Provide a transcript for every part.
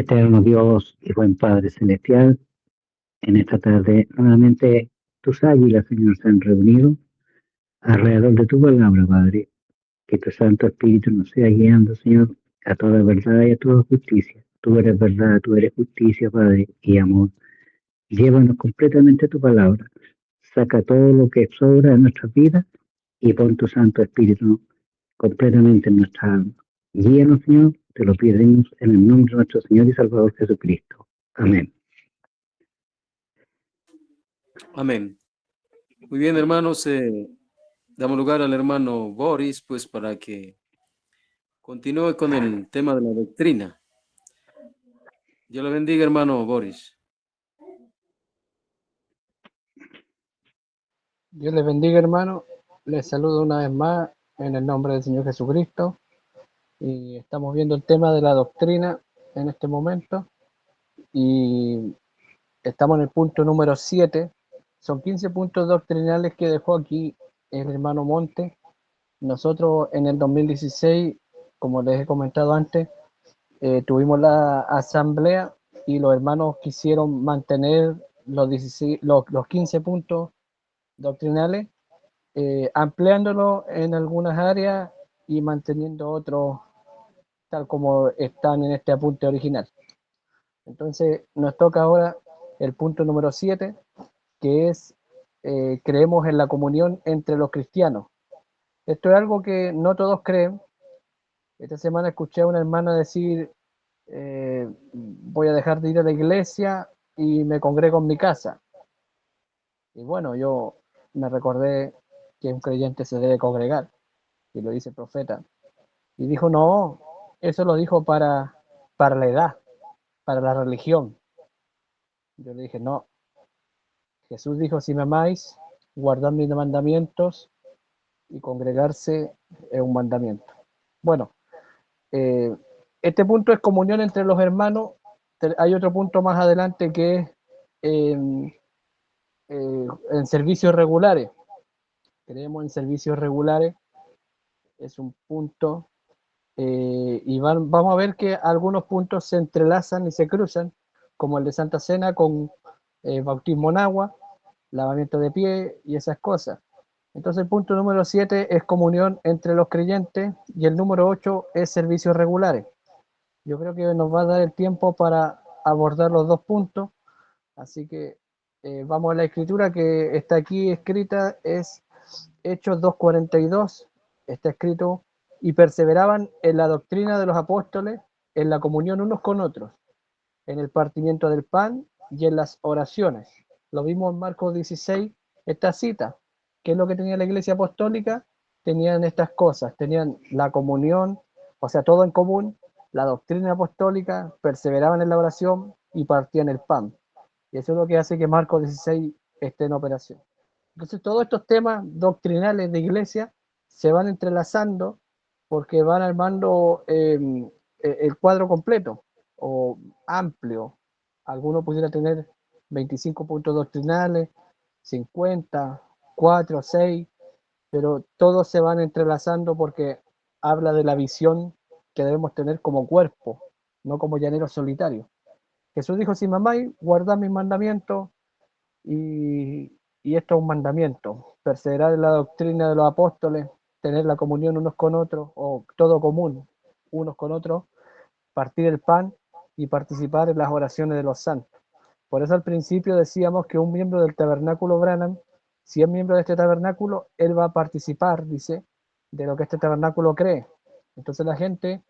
Eterno Dios y buen Padre Celestial, en esta tarde nuevamente tus águilas, Señor, se han reunido alrededor de tu palabra, Padre. Que tu Santo Espíritu nos sea guiando, Señor, a toda verdad y a toda justicia. Tú eres verdad, tú eres justicia, Padre, y amor. Llévanos completamente a tu palabra. Saca todo lo que sobra de nuestras vidas y pon tu Santo Espíritu completamente en nuestra alma. Guíanos, Señor, te lo pedimos en el nombre de nuestro Señor y Salvador Jesucristo. Amén. Amén. Muy bien, hermanos, damos lugar al hermano Boris, pues para que continúe con el tema de la doctrina. Dios le bendiga, hermano Boris. Dios les bendiga, hermano. Les saludo una vez más en el nombre del Señor Jesucristo. Y estamos viendo el tema de la doctrina en este momento. Y estamos en el punto número 7. Son 15 puntos doctrinales que dejó aquí el hermano Monte. Nosotros en el 2016, como les he comentado antes, tuvimos la asamblea y los hermanos quisieron mantener los 15 puntos doctrinales, ampliándolo en algunas áreas y manteniendo otros tal como están en este apunte original. Entonces nos toca ahora el punto número 7, que es creemos en la comunión entre los cristianos. Esto es algo que no todos creen. Esta semana escuché a una hermana decir, voy a dejar de ir a la iglesia y me congrego en mi casa. Y bueno, yo me recordé que un creyente se debe congregar, y lo dice el profeta. Y dijo, no, eso lo dijo para la edad, para la religión. Yo le dije, no, Jesús dijo, si me amáis, guardad mis mandamientos, y congregarse es un mandamiento. Bueno, este punto es comunión entre los hermanos. Hay otro punto más adelante que es en servicios regulares. Creemos en servicios regulares, es un punto, y vamos a ver que algunos puntos se entrelazan y se cruzan, como el de Santa Cena con bautismo en agua, lavamiento de pie y esas cosas. Entonces el punto número 7 es comunión entre los creyentes y el número 8 es servicios regulares. Yo creo que nos va a dar el tiempo para abordar los dos puntos, así que vamos a la escritura que está aquí escrita, es Hechos 2:42, está escrito, y perseveraban en la doctrina de los apóstoles, en la comunión unos con otros, en el partimiento del pan y en las oraciones. Lo vimos en Marcos 16, esta cita. ¿Qué es lo que tenía la iglesia apostólica? Tenían estas cosas, tenían la comunión, o sea, todo en común, la doctrina apostólica, perseveraban en la oración y partían el pan. Y eso es lo que hace que Marcos 16 esté en operación. Entonces, todos estos temas doctrinales de iglesia se van entrelazando porque van armando el cuadro completo o amplio. Alguno pudiera tener 25 puntos doctrinales, 50, 4, 6, pero todos se van entrelazando porque habla de la visión que debemos tener como cuerpo, no como llaneros solitarios. Jesús dijo, si me amáis, guardad mis mandamientos, y esto es un mandamiento, perseverar en la doctrina de los apóstoles, tener la comunión unos con otros, o todo común, unos con otros, partir el pan y participar en las oraciones de los santos. Por eso al principio decíamos que un miembro del tabernáculo Branham, si es miembro de este tabernáculo, él va a participar, dice, de lo que este tabernáculo cree. Entonces la gente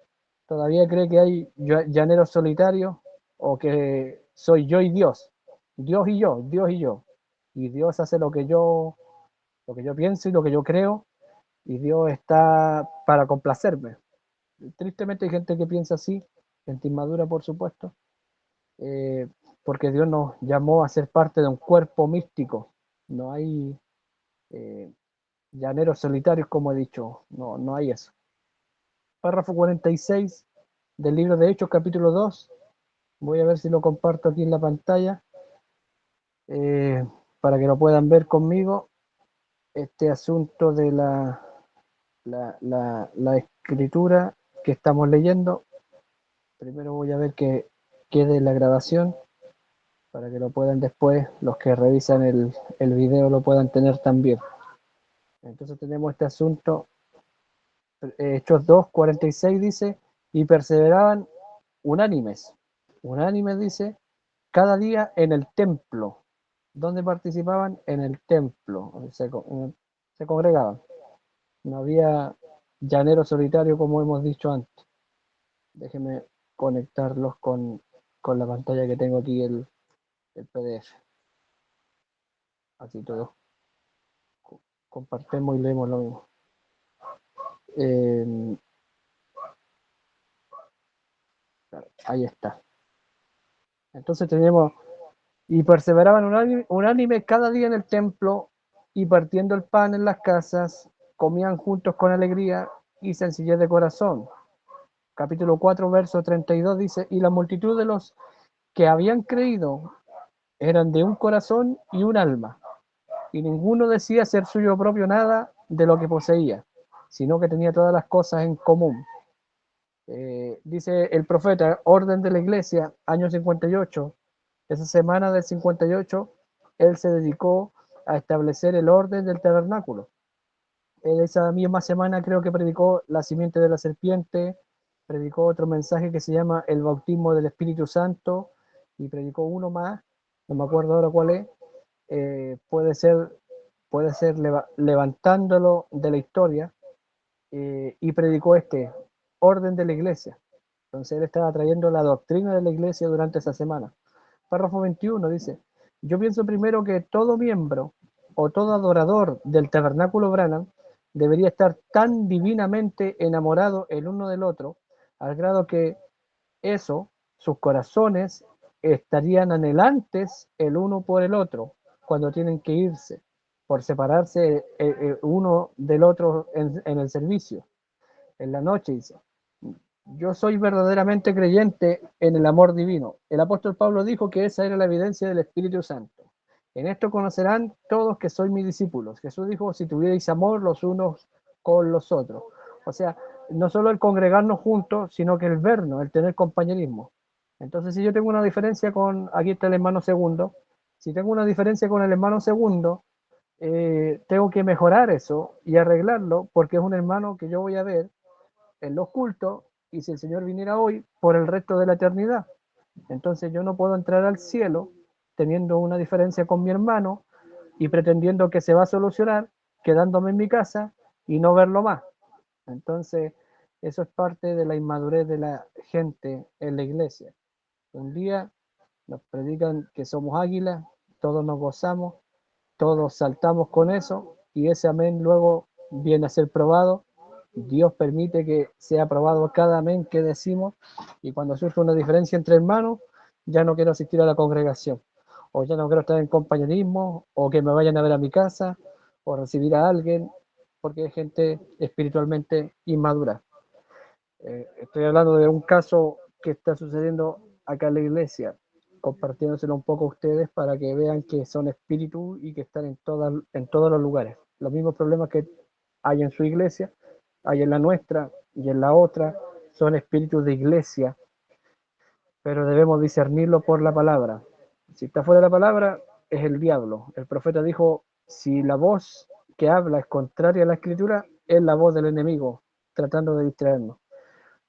todavía cree que hay llaneros solitarios o que soy yo y Dios. Dios y yo, Dios y yo. Y Dios hace lo que yo pienso y lo que yo creo, y Dios está para complacerme. Tristemente hay gente que piensa así, gente inmadura por supuesto, eh, porque Dios nos llamó a ser parte de un cuerpo místico. No hay eh, llaneros solitarios, como he dicho, no, no hay eso. Párrafo 46 del libro de Hechos, capítulo 2. Voy a ver si lo comparto aquí en la pantalla, eh, para que lo puedan ver conmigo. Este asunto de la escritura que estamos leyendo. Primero voy a ver que quede la grabación para que lo puedan después, los que revisan el video lo puedan tener también. Entonces tenemos este asunto, Hechos 2:46 dice, y perseveraban unánimes, dice, cada día en el templo. ¿Dónde participaban? En el templo, se congregaban. No había llanero solitario como hemos dicho antes. Déjenme conectarlos con la pantalla que tengo aquí, el PDF. Así todos compartimos y leemos lo mismo. Ahí está. Entonces tenemos, y perseveraban unánime cada día en el templo, y partiendo el pan en las casas, comían juntos con alegría y sencillez de corazón. Capítulo 4, verso 32 dice, y la multitud de los que habían creído eran de un corazón y un alma, y ninguno decía ser suyo propio nada de lo que poseía, sino que tenía todas las cosas en común. Dice el profeta, orden de la iglesia, año 58, esa semana del 58, él se dedicó a establecer el orden del tabernáculo. En esa misma semana creo que predicó la simiente de la serpiente, predicó otro mensaje que se llama el bautismo del Espíritu Santo, y predicó uno más, no me acuerdo ahora cuál es, puede ser levantándolo de la historia, y predicó este orden de la iglesia. Entonces él estaba trayendo la doctrina de la iglesia durante esa semana. Párrafo 21 dice, yo pienso primero que todo miembro o todo adorador del tabernáculo Branham debería estar tan divinamente enamorado el uno del otro, al grado que sus corazones estarían anhelantes el uno por el otro cuando tienen que irse, por separarse uno del otro en el servicio. En la noche dice, yo soy verdaderamente creyente en el amor divino. El apóstol Pablo dijo que esa era la evidencia del Espíritu Santo. En esto conocerán todos que soy mis discípulos. Jesús dijo, si tuvierais amor los unos con los otros. O sea, no solo el congregarnos juntos, sino que el vernos, el tener compañerismo. Entonces, si yo tengo una diferencia aquí está el hermano segundo, si tengo una diferencia con el hermano segundo, tengo que mejorar eso y arreglarlo, porque es un hermano que yo voy a ver en los cultos, y si el Señor viniera hoy, por el resto de la eternidad. Entonces yo no puedo entrar al cielo teniendo una diferencia con mi hermano y pretendiendo que se va a solucionar quedándome en mi casa y no verlo más. Entonces eso es parte de la inmadurez de la gente en la iglesia. Un día nos predican que somos águilas, todos nos gozamos, todos saltamos con eso, y ese amén luego viene a ser probado. Dios permite que sea probado cada amén que decimos, y cuando surge una diferencia entre hermanos, ya no quiero asistir a la congregación, o ya no quiero estar en compañerismo, o que me vayan a ver a mi casa, o recibir a alguien, porque hay gente espiritualmente inmadura. Estoy hablando de un caso que está sucediendo acá en la iglesia, compartiéndoselo un poco a ustedes para que vean que son espíritus y que están en todos los lugares. Los mismos problemas que hay en su iglesia, hay en la nuestra y en la otra, son espíritus de iglesia, pero debemos discernirlo por la palabra. Si está fuera de la palabra, es el diablo. El profeta dijo, si la voz que habla es contraria a la escritura, es la voz del enemigo, tratando de distraernos.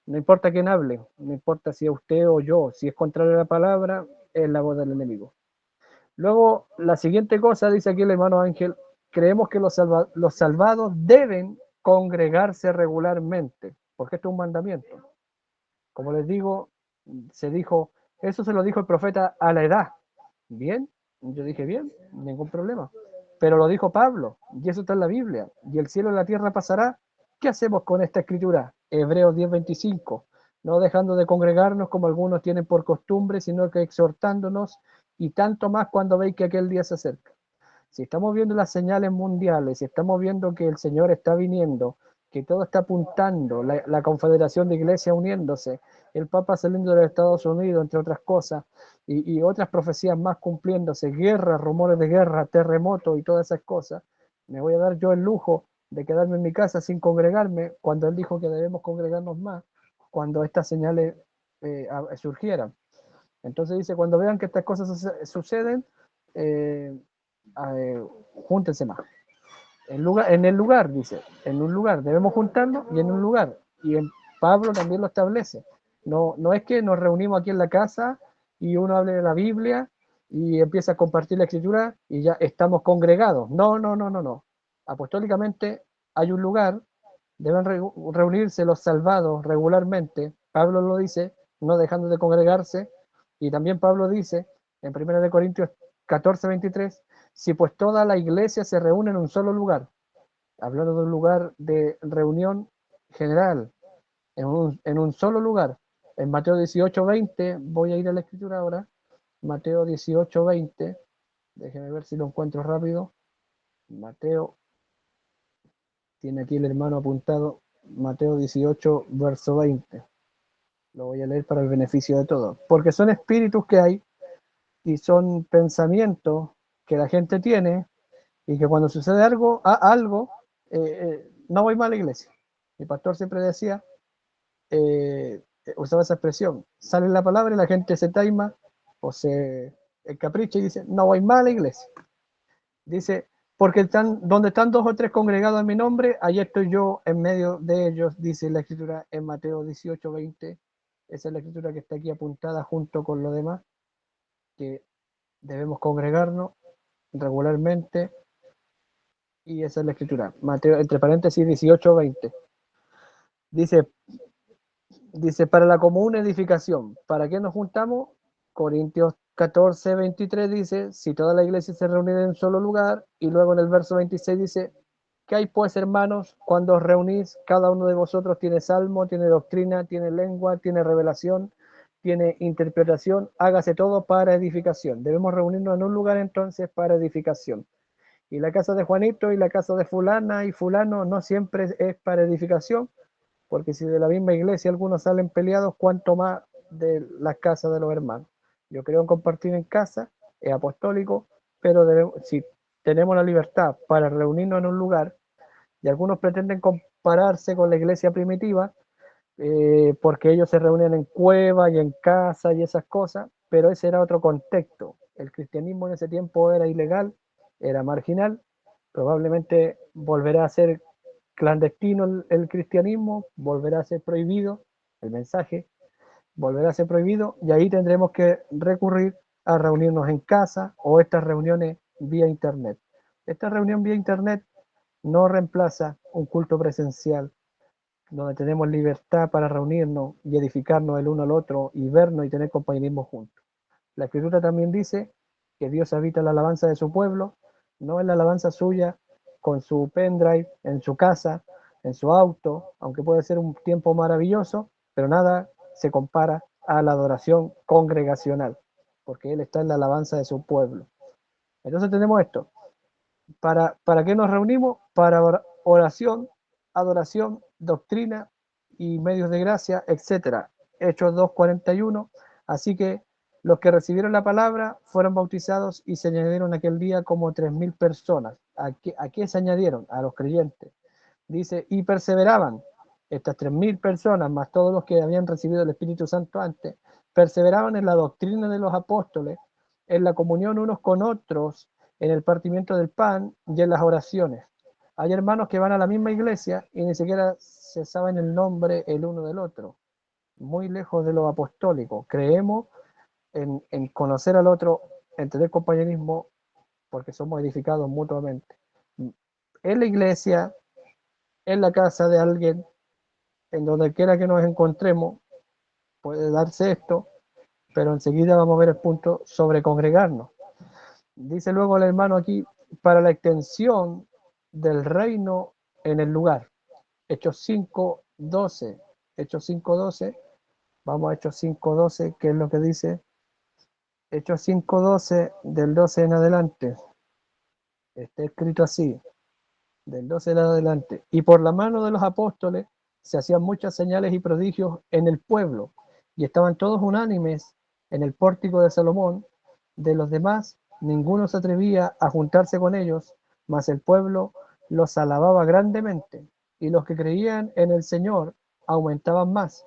No importa quién hable, no importa si es usted o yo, si es contrario a la palabra, es la voz del enemigo. Luego, la siguiente cosa, dice aquí el hermano Ángel, creemos que los salvados deben congregarse regularmente, porque esto es un mandamiento. Como les digo, se dijo, eso se lo dijo el profeta a la edad. Bien, yo dije bien, ningún problema. Pero lo dijo Pablo, y eso está en la Biblia, y el cielo y la tierra pasará. ¿Qué hacemos con esta escritura? Hebreos 10:25, no dejando de congregarnos como algunos tienen por costumbre, sino que exhortándonos, y tanto más cuando veis que aquel día se acerca. Si estamos viendo las señales mundiales, si estamos viendo que el Señor está viniendo, que todo está apuntando, la Confederación de Iglesias uniéndose, el Papa saliendo de los Estados Unidos, entre otras cosas, y otras profecías más cumpliéndose, guerra, rumores de guerra, terremotos y todas esas cosas, me voy a dar yo el lujo de quedarme en mi casa sin congregarme cuando Él dijo que debemos congregarnos más, cuando estas señales surgieran. Entonces dice, cuando vean que estas cosas suceden, júntense más. En el lugar, dice, en un lugar, debemos juntarnos y en un lugar. Y Pablo también lo establece. No es que nos reunimos aquí en la casa y uno hable de la Biblia y empieza a compartir la escritura y ya estamos congregados. No. Apostólicamente hay un lugar, deben reunirse los salvados regularmente. Pablo lo dice, no dejando de congregarse. Y también Pablo dice en 1 Corintios 14:23, si pues toda la iglesia se reúne en un solo lugar, hablando de un lugar de reunión general, en un solo lugar. En Mateo 18:20, voy a ir a la escritura ahora, Mateo 18:20, déjeme ver si lo encuentro rápido. Mateo, tiene aquí el hermano apuntado, Mateo 18, verso 20. Lo voy a leer para el beneficio de todos. Porque son espíritus que hay y son pensamientos que la gente tiene y que cuando sucede algo, no voy mal a la iglesia. Mi pastor siempre decía, usaba esa expresión, sale la palabra y la gente se taima o se encapricha y dice, no voy mal a la iglesia. Dice, porque donde están dos o tres congregados en mi nombre, ahí estoy yo en medio de ellos, dice la escritura en Mateo 18:20. Esa es la escritura que está aquí apuntada junto con lo demás, que debemos congregarnos regularmente, y esa es la escritura. Mateo, entre paréntesis, 18:20. Dice, para la común edificación. ¿Para qué nos juntamos? Corintios 14:23 dice, si toda la iglesia se reúne en un solo lugar, y luego en el verso 26 dice, ¿qué hay pues, hermanos, cuando os reunís? Cada uno de vosotros tiene salmo, tiene doctrina, tiene lengua, tiene revelación, tiene interpretación, hágase todo para edificación. Debemos reunirnos en un lugar entonces para edificación. Y la casa de Juanito y la casa de fulana y fulano no siempre es para edificación, porque si de la misma iglesia algunos salen peleados, cuánto más de las casas de los hermanos. Yo creo en compartir en casa, es apostólico, pero si tenemos la libertad para reunirnos en un lugar, y algunos pretenden compararse con la iglesia primitiva, porque ellos se reunían en cuevas y en casa y esas cosas, pero ese era otro contexto. El cristianismo en ese tiempo era ilegal, era marginal, probablemente volverá a ser clandestino el cristianismo, volverá a ser prohibido el mensaje, volverá a ser prohibido, y ahí tendremos que recurrir a reunirnos en casa o estas reuniones vía internet. Esta reunión vía internet no reemplaza un culto presencial donde tenemos libertad para reunirnos y edificarnos el uno al otro y vernos y tener compañerismo juntos. La escritura también dice que Dios habita en la alabanza de su pueblo, no en la alabanza suya con su pendrive, en su casa, en su auto, aunque puede ser un tiempo maravilloso, pero nada se compara a la adoración congregacional, porque Él está en la alabanza de su pueblo. Entonces tenemos esto. ¿Para qué nos reunimos? Para oración, adoración, doctrina y medios de gracia, etc. Hechos 2:41. Así que los que recibieron la palabra fueron bautizados y se añadieron aquel día como 3.000 personas. ¿A qué se añadieron? A los creyentes. Dice, y perseveraban. Estas 3.000 personas, más todos los que habían recibido el Espíritu Santo antes, perseveraban en la doctrina de los apóstoles, en la comunión unos con otros, en el partimiento del pan y en las oraciones. Hay hermanos que van a la misma iglesia y ni siquiera se saben el nombre el uno del otro, muy lejos de lo apostólico. Creemos en conocer al otro, en tener compañerismo, porque somos edificados mutuamente. En la iglesia, en la casa de alguien, en donde quiera que nos encontremos, puede darse esto, pero enseguida vamos a ver el punto sobre congregarnos. Dice luego el hermano aquí, para la extensión del reino en el lugar. Hechos 5:12. Hechos 5:12. Vamos a Hechos 5:12, que es lo que dice. Hechos 5:12, del 12 en adelante. Está escrito así, del 12 en adelante. Y por la mano de los apóstoles se hacían muchas señales y prodigios en el pueblo, y estaban todos unánimes en el pórtico de Salomón. De los demás, ninguno se atrevía a juntarse con ellos, mas el pueblo los alababa grandemente, y los que creían en el Señor aumentaban más,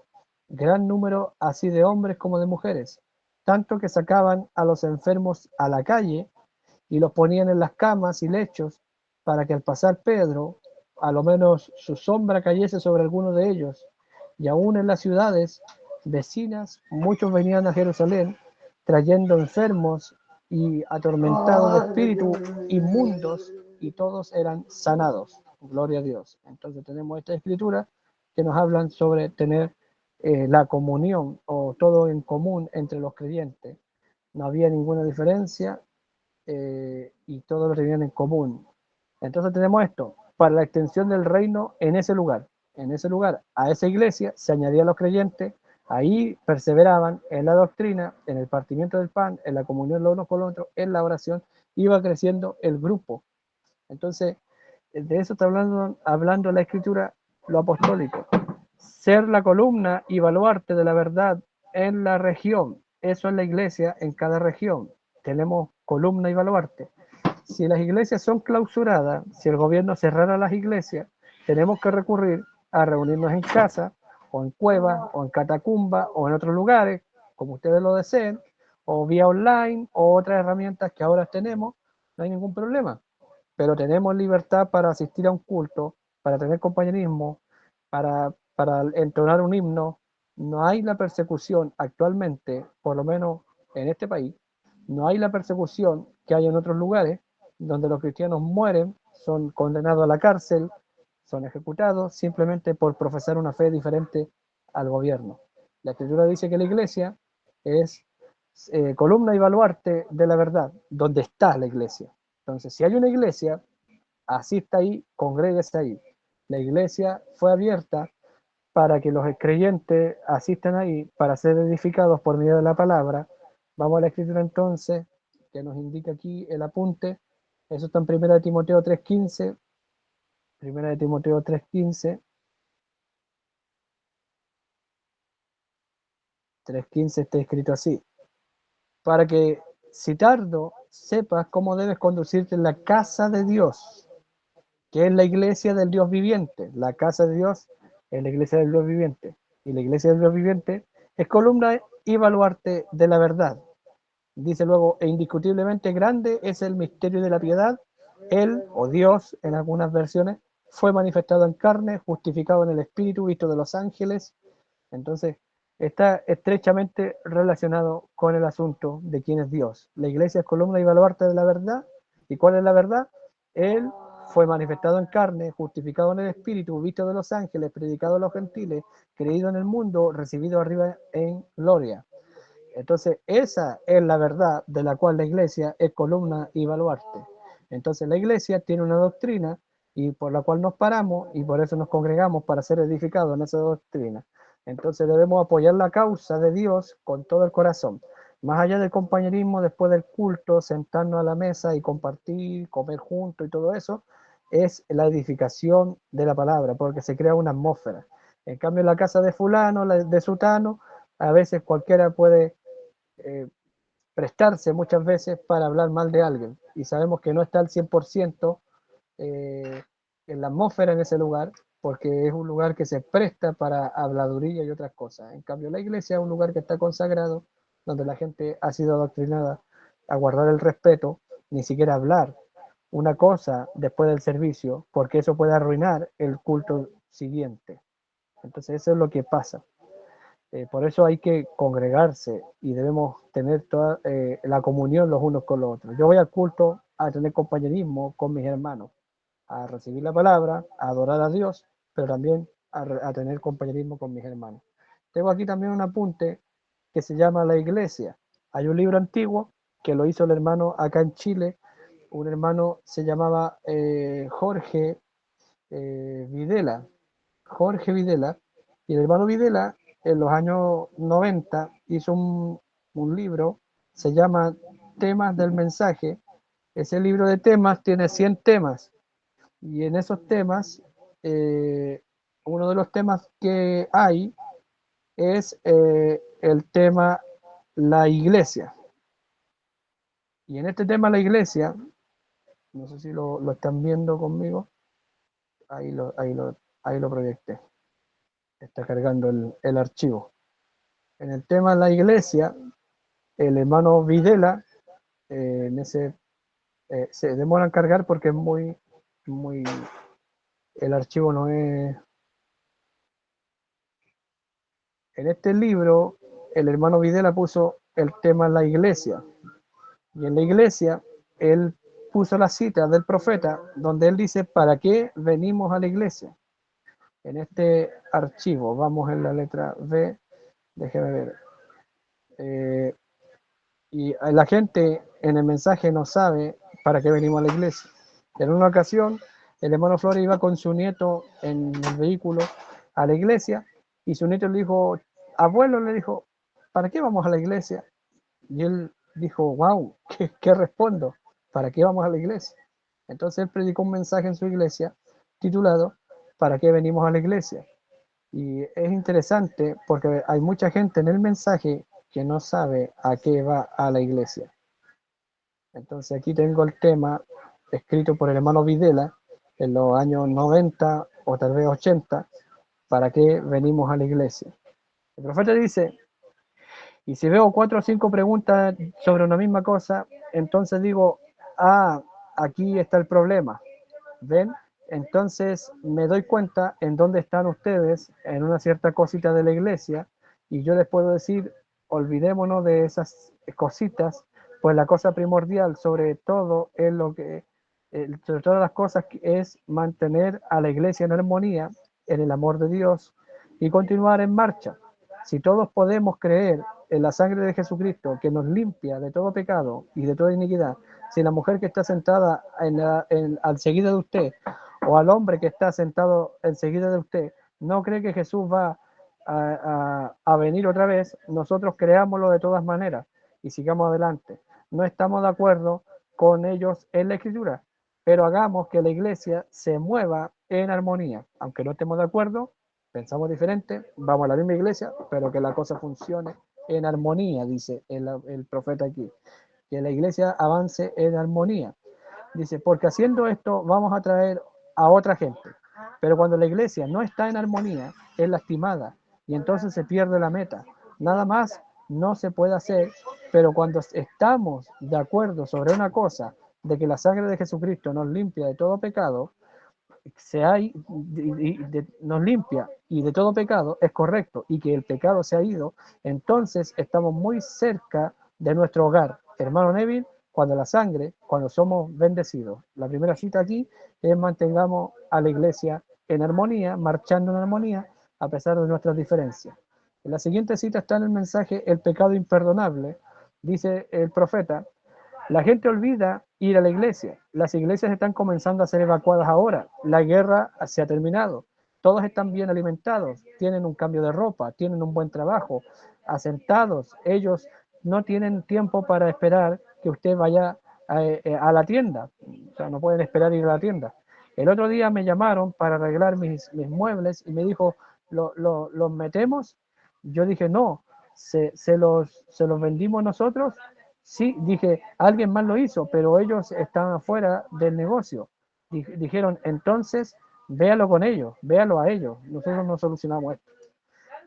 gran número así de hombres como de mujeres, tanto que sacaban a los enfermos a la calle y los ponían en las camas y lechos para que al pasar Pedro, a lo menos su sombra cayese sobre alguno de ellos. Y aún en las ciudades vecinas, muchos venían a Jerusalén trayendo enfermos y atormentados de espíritus inmundos, y todos eran sanados. Gloria a Dios. Entonces tenemos esta escritura que nos hablan sobre tener la comunión o todo en común entre los creyentes. No había ninguna diferencia y todos lo tenían en común. Entonces tenemos esto, para la extensión del reino en ese lugar. En ese lugar, a esa iglesia se añadían los creyentes, ahí perseveraban en la doctrina, en el partimiento del pan, en la comunión los unos con los otros, en la oración, iba creciendo el grupo. Entonces, de eso está hablando la escritura, lo apostólico. Ser la columna y baluarte de la verdad en la región. Eso es la iglesia en cada región. Tenemos columna y baluarte. Si las iglesias son clausuradas, si el gobierno cerrara las iglesias, tenemos que recurrir a reunirnos en casa, o en cuevas, o en catacumbas, o en otros lugares, como ustedes lo deseen, o vía online, o otras herramientas que ahora tenemos, no hay ningún problema. Pero tenemos libertad para asistir a un culto, para tener compañerismo, para entonar un himno. No hay la persecución actualmente, por lo menos en este país, no hay la persecución que hay en otros lugares, donde los cristianos mueren, son condenados a la cárcel, son ejecutados simplemente por profesar una fe diferente al gobierno. La escritura dice que la iglesia es columna y baluarte de la verdad, donde está la iglesia. Entonces, si hay una iglesia, asista ahí, congréguese ahí. La iglesia fue abierta para que los creyentes asistan ahí, para ser edificados por medio de la palabra. Vamos a la escritura entonces, que nos indica aquí el apunte. Eso está en 1 Timoteo 3:15. 1 Timoteo 3:15. 3:15 está escrito así. Para que, si tardo, sepas cómo debes conducirte en la casa de Dios, que es la iglesia del Dios viviente. La casa de Dios es la iglesia del Dios viviente. Y la iglesia del Dios viviente es columna y baluarte de la verdad. Dice luego, e indiscutiblemente grande es el misterio de la piedad. Él, o Dios, en algunas versiones, fue manifestado en carne, justificado en el Espíritu, visto de los ángeles. Entonces, está estrechamente relacionado con el asunto de quién es Dios. La iglesia es columna y baluarte de la verdad. ¿Y cuál es la verdad? Él fue manifestado en carne, justificado en el Espíritu, visto de los ángeles, predicado a los gentiles, creído en el mundo, recibido arriba en gloria. Entonces, esa es la verdad de la cual la iglesia es columna y baluarte. Entonces, la iglesia tiene una doctrina y por la cual nos paramos y por eso nos congregamos para ser edificados en esa doctrina. Entonces, debemos apoyar la causa de Dios con todo el corazón. Más allá del compañerismo, después del culto, sentarnos a la mesa y compartir, comer juntos y todo eso, es la edificación de la palabra, porque se crea una atmósfera. En cambio, en la casa de fulano, de sutano, a veces cualquiera puede prestarse muchas veces para hablar mal de alguien y sabemos que no está al 100% en la atmósfera en ese lugar porque es un lugar que se presta para habladuría y otras cosas. En cambio, la iglesia es un lugar que está consagrado, donde la gente ha sido adoctrinada a guardar el respeto, ni siquiera hablar una cosa después del servicio, porque eso puede arruinar el culto siguiente. Entonces, eso es lo que pasa. Por eso hay que congregarse y debemos tener toda la comunión los unos con los otros. Yo voy al culto a tener compañerismo con mis hermanos, a recibir la palabra, a adorar a Dios, pero también a tener compañerismo con mis hermanos. Tengo aquí también un apunte que se llama La Iglesia. Hay un libro antiguo que lo hizo el hermano acá en Chile. Un hermano se llamaba Jorge Videla. Jorge Videla. Y el hermano Videla en los años 90 hizo un libro, se llama Temas del Mensaje. Ese libro de temas tiene 100 temas y en esos temas, uno de los temas que hay es el tema la iglesia. Y en este tema la iglesia, no sé si lo están viendo conmigo, ahí lo proyecté. Está cargando el archivo. En el tema la iglesia, el hermano Videla, en ese, se demora en cargar porque es muy, el archivo no es... En este libro, el hermano Videla puso el tema la iglesia. Y en la iglesia, él puso la cita del profeta donde él dice, ¿para qué venimos a la iglesia? En este archivo, vamos en la letra B, déjeme ver. Y la gente en el mensaje no sabe para qué venimos a la iglesia. En una ocasión, el hermano Flores iba con su nieto en el vehículo a la iglesia y su nieto le dijo, abuelo, le dijo, ¿para qué vamos a la iglesia? Y él dijo, wow, ¿qué respondo? ¿Para qué vamos a la iglesia? Entonces él predicó un mensaje en su iglesia titulado ¿para qué venimos a la iglesia? Y es interesante porque hay mucha gente en el mensaje que no sabe a qué va a la iglesia. Entonces aquí tengo el tema escrito por el hermano Videla en los años 90 o tal vez 80, ¿para qué venimos a la iglesia? El profeta dice, y si veo 4 o 5 preguntas sobre una misma cosa, entonces digo, aquí está el problema. ¿Ven? Entonces me doy cuenta en dónde están ustedes en una cierta cosita de la iglesia y yo les puedo decir, olvidémonos de esas cositas, pues la cosa primordial sobre todo es sobre todas las cosas es mantener a la iglesia en armonía, en el amor de Dios y continuar en marcha. Si todos podemos creer en la sangre de Jesucristo que nos limpia de todo pecado y de toda iniquidad, si la mujer que está sentada al seguido de usted o al hombre que está sentado enseguida de usted no cree que Jesús va a venir otra vez, nosotros creámoslo de todas maneras y sigamos adelante. No estamos de acuerdo con ellos en la escritura, pero hagamos que la iglesia se mueva en armonía. Aunque no estemos de acuerdo, pensamos diferente, vamos a la misma iglesia, pero que la cosa funcione en armonía, dice el profeta aquí. Que la iglesia avance en armonía. Dice, porque haciendo esto vamos a traer a otra gente. Pero cuando la iglesia no está en armonía, es lastimada y entonces se pierde la meta. Nada más no se puede hacer, pero cuando estamos de acuerdo sobre una cosa, de que la sangre de Jesucristo nos limpia de todo pecado, nos limpia y de todo pecado es correcto y que el pecado se ha ido, entonces estamos muy cerca de nuestro hogar. Hermano Neville, cuando somos bendecidos. La primera cita aquí es mantengamos a la iglesia en armonía, marchando en armonía, a pesar de nuestras diferencias. En la siguiente cita está en el mensaje el pecado imperdonable. Dice el profeta, la gente olvida ir a la iglesia. Las iglesias están comenzando a ser evacuadas ahora. La guerra se ha terminado. Todos están bien alimentados, tienen un cambio de ropa, tienen un buen trabajo, asentados. Ellos no tienen tiempo para esperar que usted vaya a la tienda. O sea, no pueden esperar ir a la tienda. El otro día me llamaron para arreglar mis muebles y me dijo, ¿los metemos? Yo dije, no, se los vendimos nosotros. Sí, dije, alguien más lo hizo, pero ellos están afuera del negocio. Dijeron, entonces, véalo con ellos, véalo a ellos. Nosotros no solucionamos esto.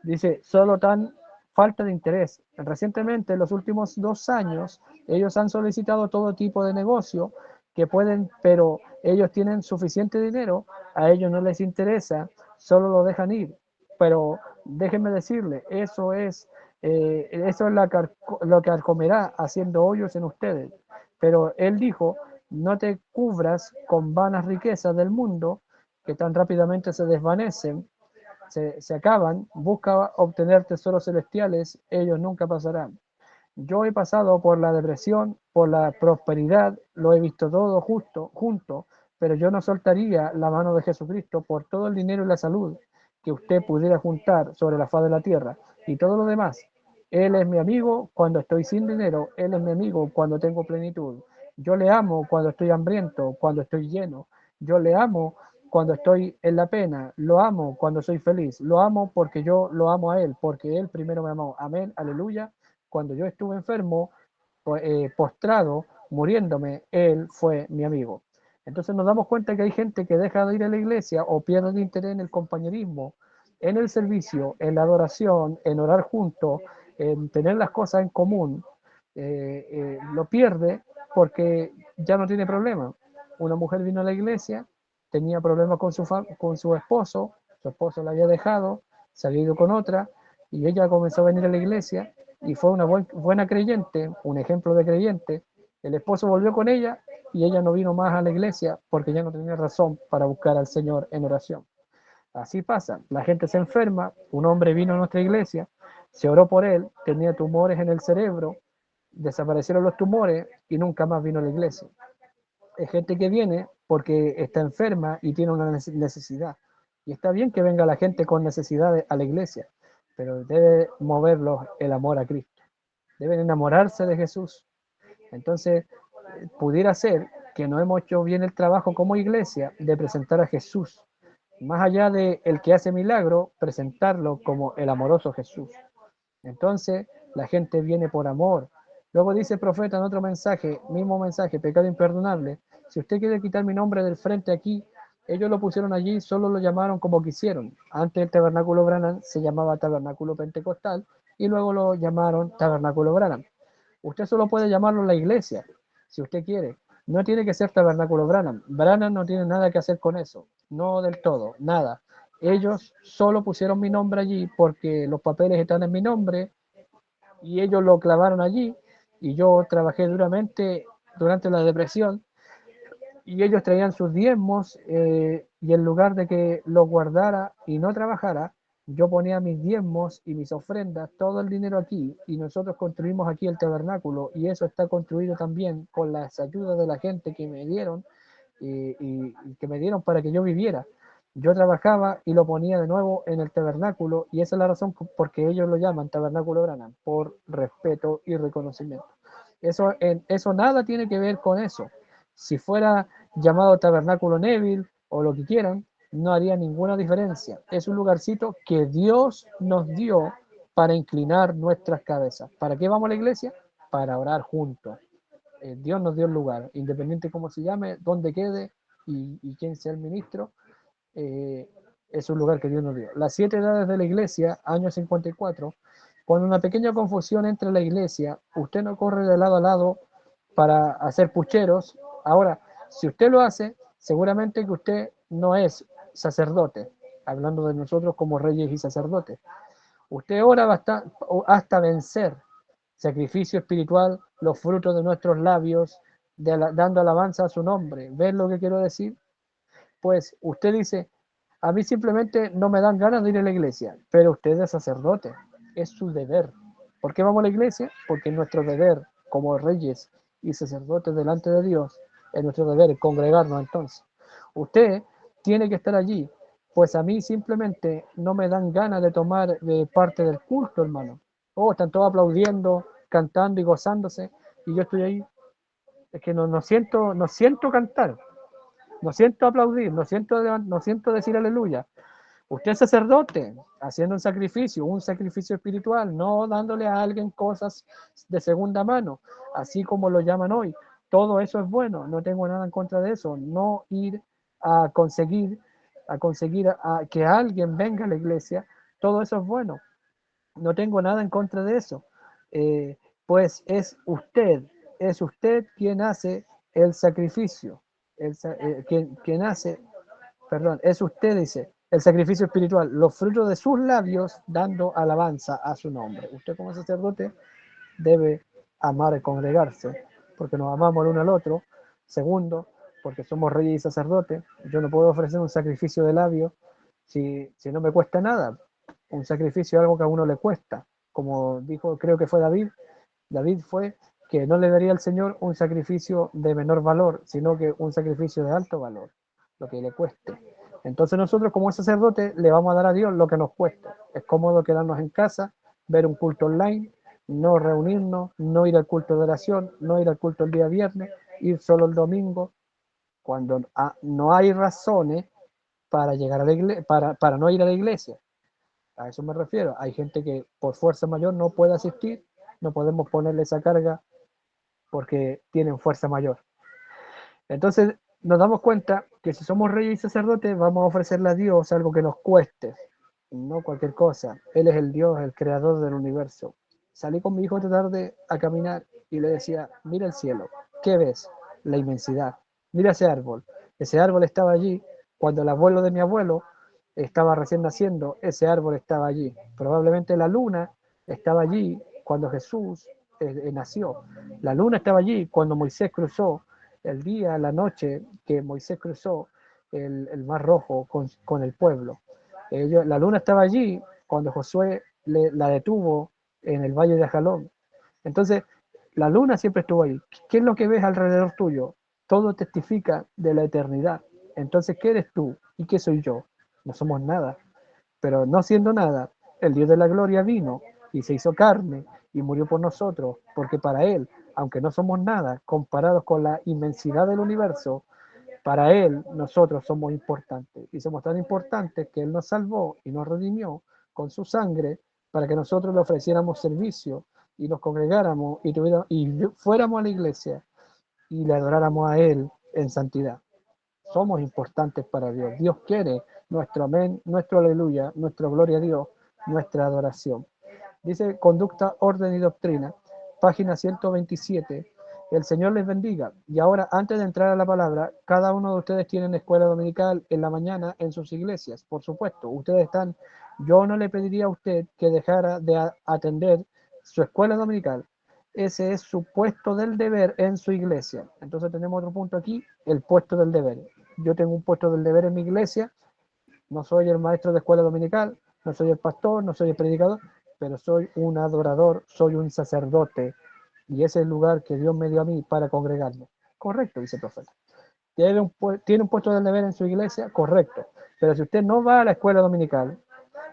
Dice, solo tan falta de interés. Recientemente, en los últimos 2 años, ellos han solicitado todo tipo de negocio que pueden, pero ellos tienen suficiente dinero, a ellos no les interesa, solo lo dejan ir. Pero déjenme decirle, eso es lo que comerá haciendo hoyos en ustedes. Pero él dijo, no te cubras con vanas riquezas del mundo que tan rápidamente se desvanecen, se acaban, busca obtener tesoros celestiales, ellos nunca pasarán. Yo he pasado por la depresión, por la prosperidad, lo he visto todo junto, pero yo no soltaría la mano de Jesucristo por todo el dinero y la salud que usted pudiera juntar sobre la faz de la tierra y todo lo demás. Él es mi amigo cuando estoy sin dinero, Él es mi amigo cuando tengo plenitud. Yo le amo cuando estoy hambriento, cuando estoy lleno. Yo le amo cuando estoy en la pena, lo amo cuando soy feliz, lo amo porque yo lo amo a Él, porque Él primero me amó. Amén, aleluya. Cuando yo estuve enfermo, postrado, muriéndome, Él fue mi amigo. Entonces nos damos cuenta que hay gente que deja de ir a la iglesia o pierde el interés en el compañerismo, en el servicio, en la adoración, en orar juntos, en tener las cosas en común, lo pierde porque ya no tiene problema. Una mujer vino a la iglesia, tenía problemas con su esposo la había dejado, se había ido con otra, y ella comenzó a venir a la iglesia y fue una buena creyente, un ejemplo de creyente. El esposo volvió con ella y ella no vino más a la iglesia porque ya no tenía razón para buscar al Señor en oración. Así pasa, la gente se enferma, un hombre vino a nuestra iglesia, se oró por él, tenía tumores en el cerebro, desaparecieron los tumores y nunca más vino a la iglesia. Es gente que viene porque está enferma y tiene una necesidad. Y está bien que venga la gente con necesidades a la iglesia, pero debe moverlos el amor a Cristo. Deben enamorarse de Jesús. Entonces, pudiera ser que no hemos hecho bien el trabajo como iglesia de presentar a Jesús. Más allá de el que hace milagro, presentarlo como el amoroso Jesús. Entonces, la gente viene por amor. Luego dice el profeta en otro mensaje, mismo mensaje, pecado imperdonable. Si usted quiere quitar mi nombre del frente aquí, ellos lo pusieron allí, solo lo llamaron como quisieron. Antes el tabernáculo Branham se llamaba tabernáculo pentecostal y luego lo llamaron tabernáculo Branham. Usted solo puede llamarlo la iglesia, si usted quiere. No tiene que ser tabernáculo Branham. Branham no tiene nada que hacer con eso. No del todo, nada. Ellos solo pusieron mi nombre allí porque los papeles están en mi nombre y ellos lo clavaron allí y yo trabajé duramente durante la depresión y ellos traían sus diezmos y en lugar de que los guardara y no trabajara, yo ponía mis diezmos y mis ofrendas, todo el dinero aquí y nosotros construimos aquí el tabernáculo y eso está construido también con las ayudas de la gente que me dieron y que me dieron para que yo viviera. Yo trabajaba y lo ponía de nuevo en el tabernáculo y esa es la razón por que ellos lo llaman tabernáculo Branham, por respeto y reconocimiento. Eso nada tiene que ver con eso. Si fuera llamado tabernáculo Neville o lo que quieran, no haría ninguna diferencia. Es un lugarcito que Dios nos dio para inclinar nuestras cabezas. ¿Para qué vamos a la iglesia? Para orar juntos. Dios nos dio el lugar, independiente cómo se llame, dónde quede y quién sea el ministro, es un lugar que Dios nos dio. Las 7 edades de la iglesia, año 54, cuando una pequeña confusión entre la iglesia, usted no corre de lado a lado para hacer pucheros. Ahora, si usted lo hace, seguramente que usted no es sacerdote, hablando de nosotros como reyes y sacerdotes. Usted ora hasta vencer, sacrificio espiritual, los frutos de nuestros labios, dando alabanza a su nombre. ¿Ven lo que quiero decir? Pues usted dice, a mí simplemente no me dan ganas de ir a la iglesia, pero usted es sacerdote, es su deber. ¿Por qué vamos a la iglesia? Porque es nuestro deber como reyes y sacerdotes delante de Dios, es nuestro deber congregarnos entonces. Usted tiene que estar allí, pues a mí simplemente no me dan ganas de tomar parte del culto, hermano. Oh, están todos aplaudiendo, cantando y gozándose, y yo estoy ahí. Es que no siento cantar, no siento aplaudir, no siento decir aleluya. Usted es sacerdote, haciendo un sacrificio espiritual, no dándole a alguien cosas de segunda mano, así como lo llaman hoy. Todo eso es bueno, no tengo nada en contra de eso. No ir a conseguir a que alguien venga a la iglesia, todo eso es bueno. No tengo nada en contra de eso. Eh, pues es usted quien hace el sacrificio, quien hace, perdón, es usted, dice, el sacrificio espiritual, los frutos de sus labios dando alabanza a su nombre. Usted como sacerdote debe amar y congregarse, porque nos amamos el uno al otro. Segundo, porque somos reyes y sacerdotes. Yo no puedo ofrecer un sacrificio de labios si no me cuesta nada. Un sacrificio es algo que a uno le cuesta. Como dijo, creo que fue David. David fue que no le daría al Señor un sacrificio de menor valor, sino que un sacrificio de alto valor, lo que le cueste. Entonces nosotros como sacerdotes le vamos a dar a Dios lo que nos cuesta. Es cómodo quedarnos en casa, ver un culto online, no reunirnos, no ir al culto de oración, no ir al culto el día viernes, ir solo el domingo, cuando no hay razones para llegar a la iglesia, para no ir a la iglesia. A eso me refiero. Hay gente que por fuerza mayor no puede asistir, no podemos ponerle esa carga porque tienen fuerza mayor. Entonces nos damos cuenta que si somos reyes y sacerdotes vamos a ofrecerle a Dios algo que nos cueste, no cualquier cosa. Él es el Dios, el creador del universo. Salí con mi hijo esta tarde a caminar y le decía, mira el cielo, ¿qué ves? La inmensidad. Mira ese árbol. Ese árbol estaba allí cuando el abuelo de mi abuelo estaba recién naciendo, ese árbol estaba allí. Probablemente la luna estaba allí cuando Jesús nació. La luna estaba allí cuando Moisés cruzó el día, la noche que Moisés cruzó el Mar Rojo con el pueblo. La luna estaba allí cuando Josué la detuvo en el valle de Ajalón. Entonces, la luna siempre estuvo ahí. ¿Qué es lo que ves alrededor tuyo? Todo testifica de la eternidad. Entonces, ¿qué eres tú y qué soy yo? No somos nada. Pero no siendo nada, el Dios de la gloria vino y se hizo carne y murió por nosotros, porque para Él, aunque no somos nada, comparados con la inmensidad del universo, para Él nosotros somos importantes. Y somos tan importantes que Él nos salvó y nos redimió con su sangre para que nosotros le ofreciéramos servicio y nos congregáramos y fuéramos a la iglesia y le adoráramos a Él en santidad. Somos importantes para Dios. Dios quiere nuestro amén, nuestro aleluya, nuestra gloria a Dios, nuestra adoración. Dice Conducta, Orden y Doctrina, página 127. El Señor les bendiga. Y ahora, antes de entrar a la palabra, cada uno de ustedes tiene escuela dominical en la mañana en sus iglesias. Por supuesto, ustedes están. Yo no le pediría a usted que dejara de atender su escuela dominical. Ese es su puesto del deber en su iglesia. Entonces tenemos otro punto aquí, el puesto del deber. Yo tengo un puesto del deber en mi iglesia. No soy el maestro de escuela dominical, no soy el pastor, no soy el predicador, pero soy un adorador, soy un sacerdote, y ese es el lugar que Dios me dio a mí para congregarme. Correcto, dice el profeta. ¿Tiene un puesto de deber en su iglesia? Correcto. Pero si usted no va a la escuela dominical,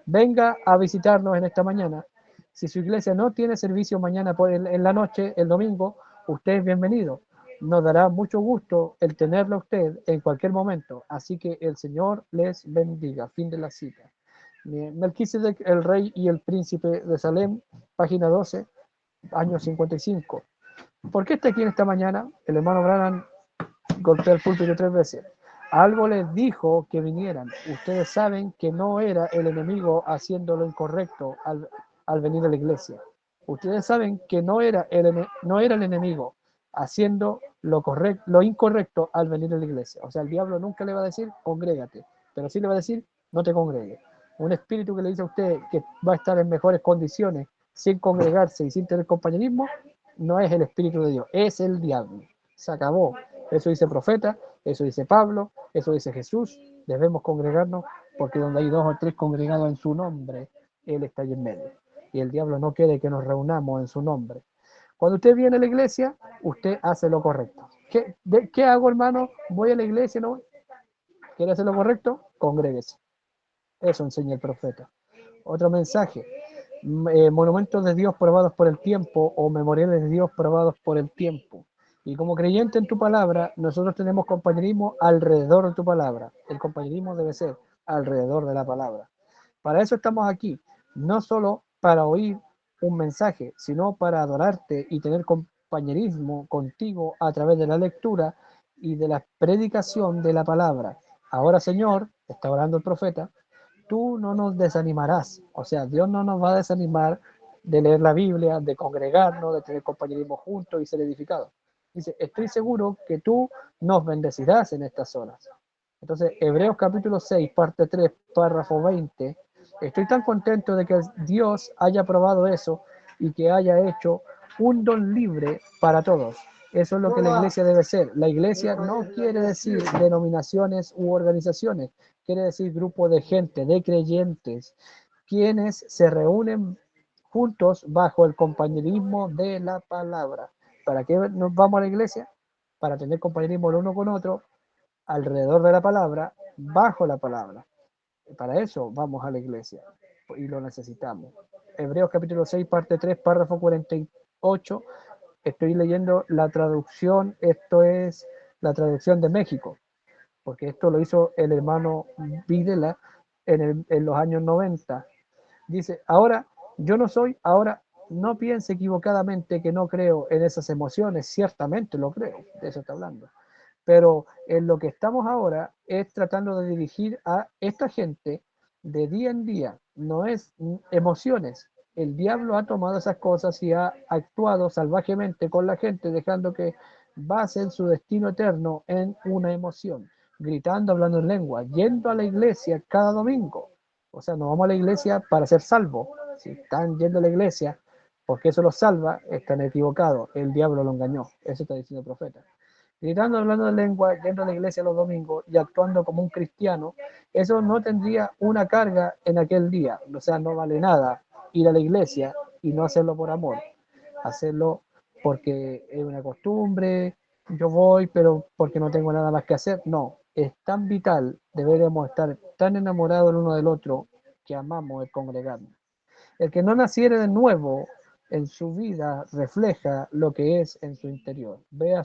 venga a visitarnos en esta mañana. Si su iglesia no tiene servicio mañana en la noche, el domingo, usted es bienvenido. Nos dará mucho gusto el tenerlo a usted en cualquier momento. Así que el Señor les bendiga. Fin de la cita. Melquisedec, el rey y el príncipe de Salem, página 12, año 55. ¿Por qué está aquí en esta mañana? El hermano Branham golpeó el púlpito 3 veces. Algo les dijo que vinieran. Ustedes saben que no era el enemigo haciendo lo incorrecto al venir a la iglesia. Ustedes saben que no era el enemigo haciendo lo incorrecto al venir a la iglesia. O sea, el diablo nunca le va a decir, congrégate, pero sí le va a decir, no te congregues. Un espíritu que le dice a usted que va a estar en mejores condiciones sin congregarse y sin tener compañerismo, no es el espíritu de Dios, es el diablo. Se acabó. Eso dice el profeta, eso dice Pablo, eso dice Jesús. Debemos congregarnos porque donde hay 2 o 3 congregados en su nombre, Él está ahí en medio. Y el diablo no quiere que nos reunamos en su nombre. Cuando usted viene a la iglesia, usted hace lo correcto. ¿Qué hago, hermano? ¿Voy a la iglesia? ¿No? ¿Quiere hacer lo correcto? Congréguese. Eso enseña el profeta. Otro mensaje. Monumentos de Dios probados por el tiempo o memoriales de Dios probados por el tiempo. Y como creyente en tu palabra, nosotros tenemos compañerismo alrededor de tu palabra. El compañerismo debe ser alrededor de la palabra. Para eso estamos aquí, no solo para oír un mensaje, sino para adorarte y tener compañerismo contigo a través de la lectura y de la predicación de la palabra. Ahora, Señor, está orando el profeta, tú no nos desanimarás. O sea, Dios no nos va a desanimar de leer la Biblia, de congregarnos, de tener compañerismo juntos y ser edificados. Dice, estoy seguro que tú nos bendecirás en estas horas. Entonces, Hebreos capítulo 6, parte 3, párrafo 20. Estoy tan contento de que Dios haya probado eso y que haya hecho un don libre para todos. Eso es lo que la iglesia debe ser. La iglesia no quiere decir denominaciones u organizaciones, quiere decir grupo de gente, de creyentes, quienes se reúnen juntos bajo el compañerismo de la palabra. ¿Para qué nos vamos a la iglesia? Para tener compañerismo el uno con otro, alrededor de la palabra, bajo la palabra. Para eso vamos a la iglesia y lo necesitamos. Hebreos capítulo 6, parte 3, párrafo 48. Estoy leyendo la traducción, esto es la traducción de México, porque esto lo hizo el hermano Videla en los años 90. Dice, ahora no piense equivocadamente que no creo en esas emociones, ciertamente lo creo, de eso está hablando. Pero en lo que estamos ahora es tratando de dirigir a esta gente de día en día, no es emociones, el diablo ha tomado esas cosas y ha actuado salvajemente con la gente, dejando que basen su destino eterno en una emoción, gritando, hablando en lengua, yendo a la iglesia cada domingo. O sea, no vamos a la iglesia para ser salvos. Si están yendo a la iglesia porque eso los salva, están equivocados. El diablo lo engañó. Eso está diciendo el profeta. Gritando, hablando en lengua, yendo a la iglesia los domingos y actuando como un cristiano, eso no tendría una carga en aquel día. O sea, no vale nada ir a la iglesia y no hacerlo por amor. Hacerlo porque es una costumbre, yo voy, pero porque no tengo nada más que hacer. No, es tan vital, deberemos estar tan enamorados el uno del otro que amamos el congregarnos. El que no naciere de nuevo en su vida refleja lo que es en su interior. Vea,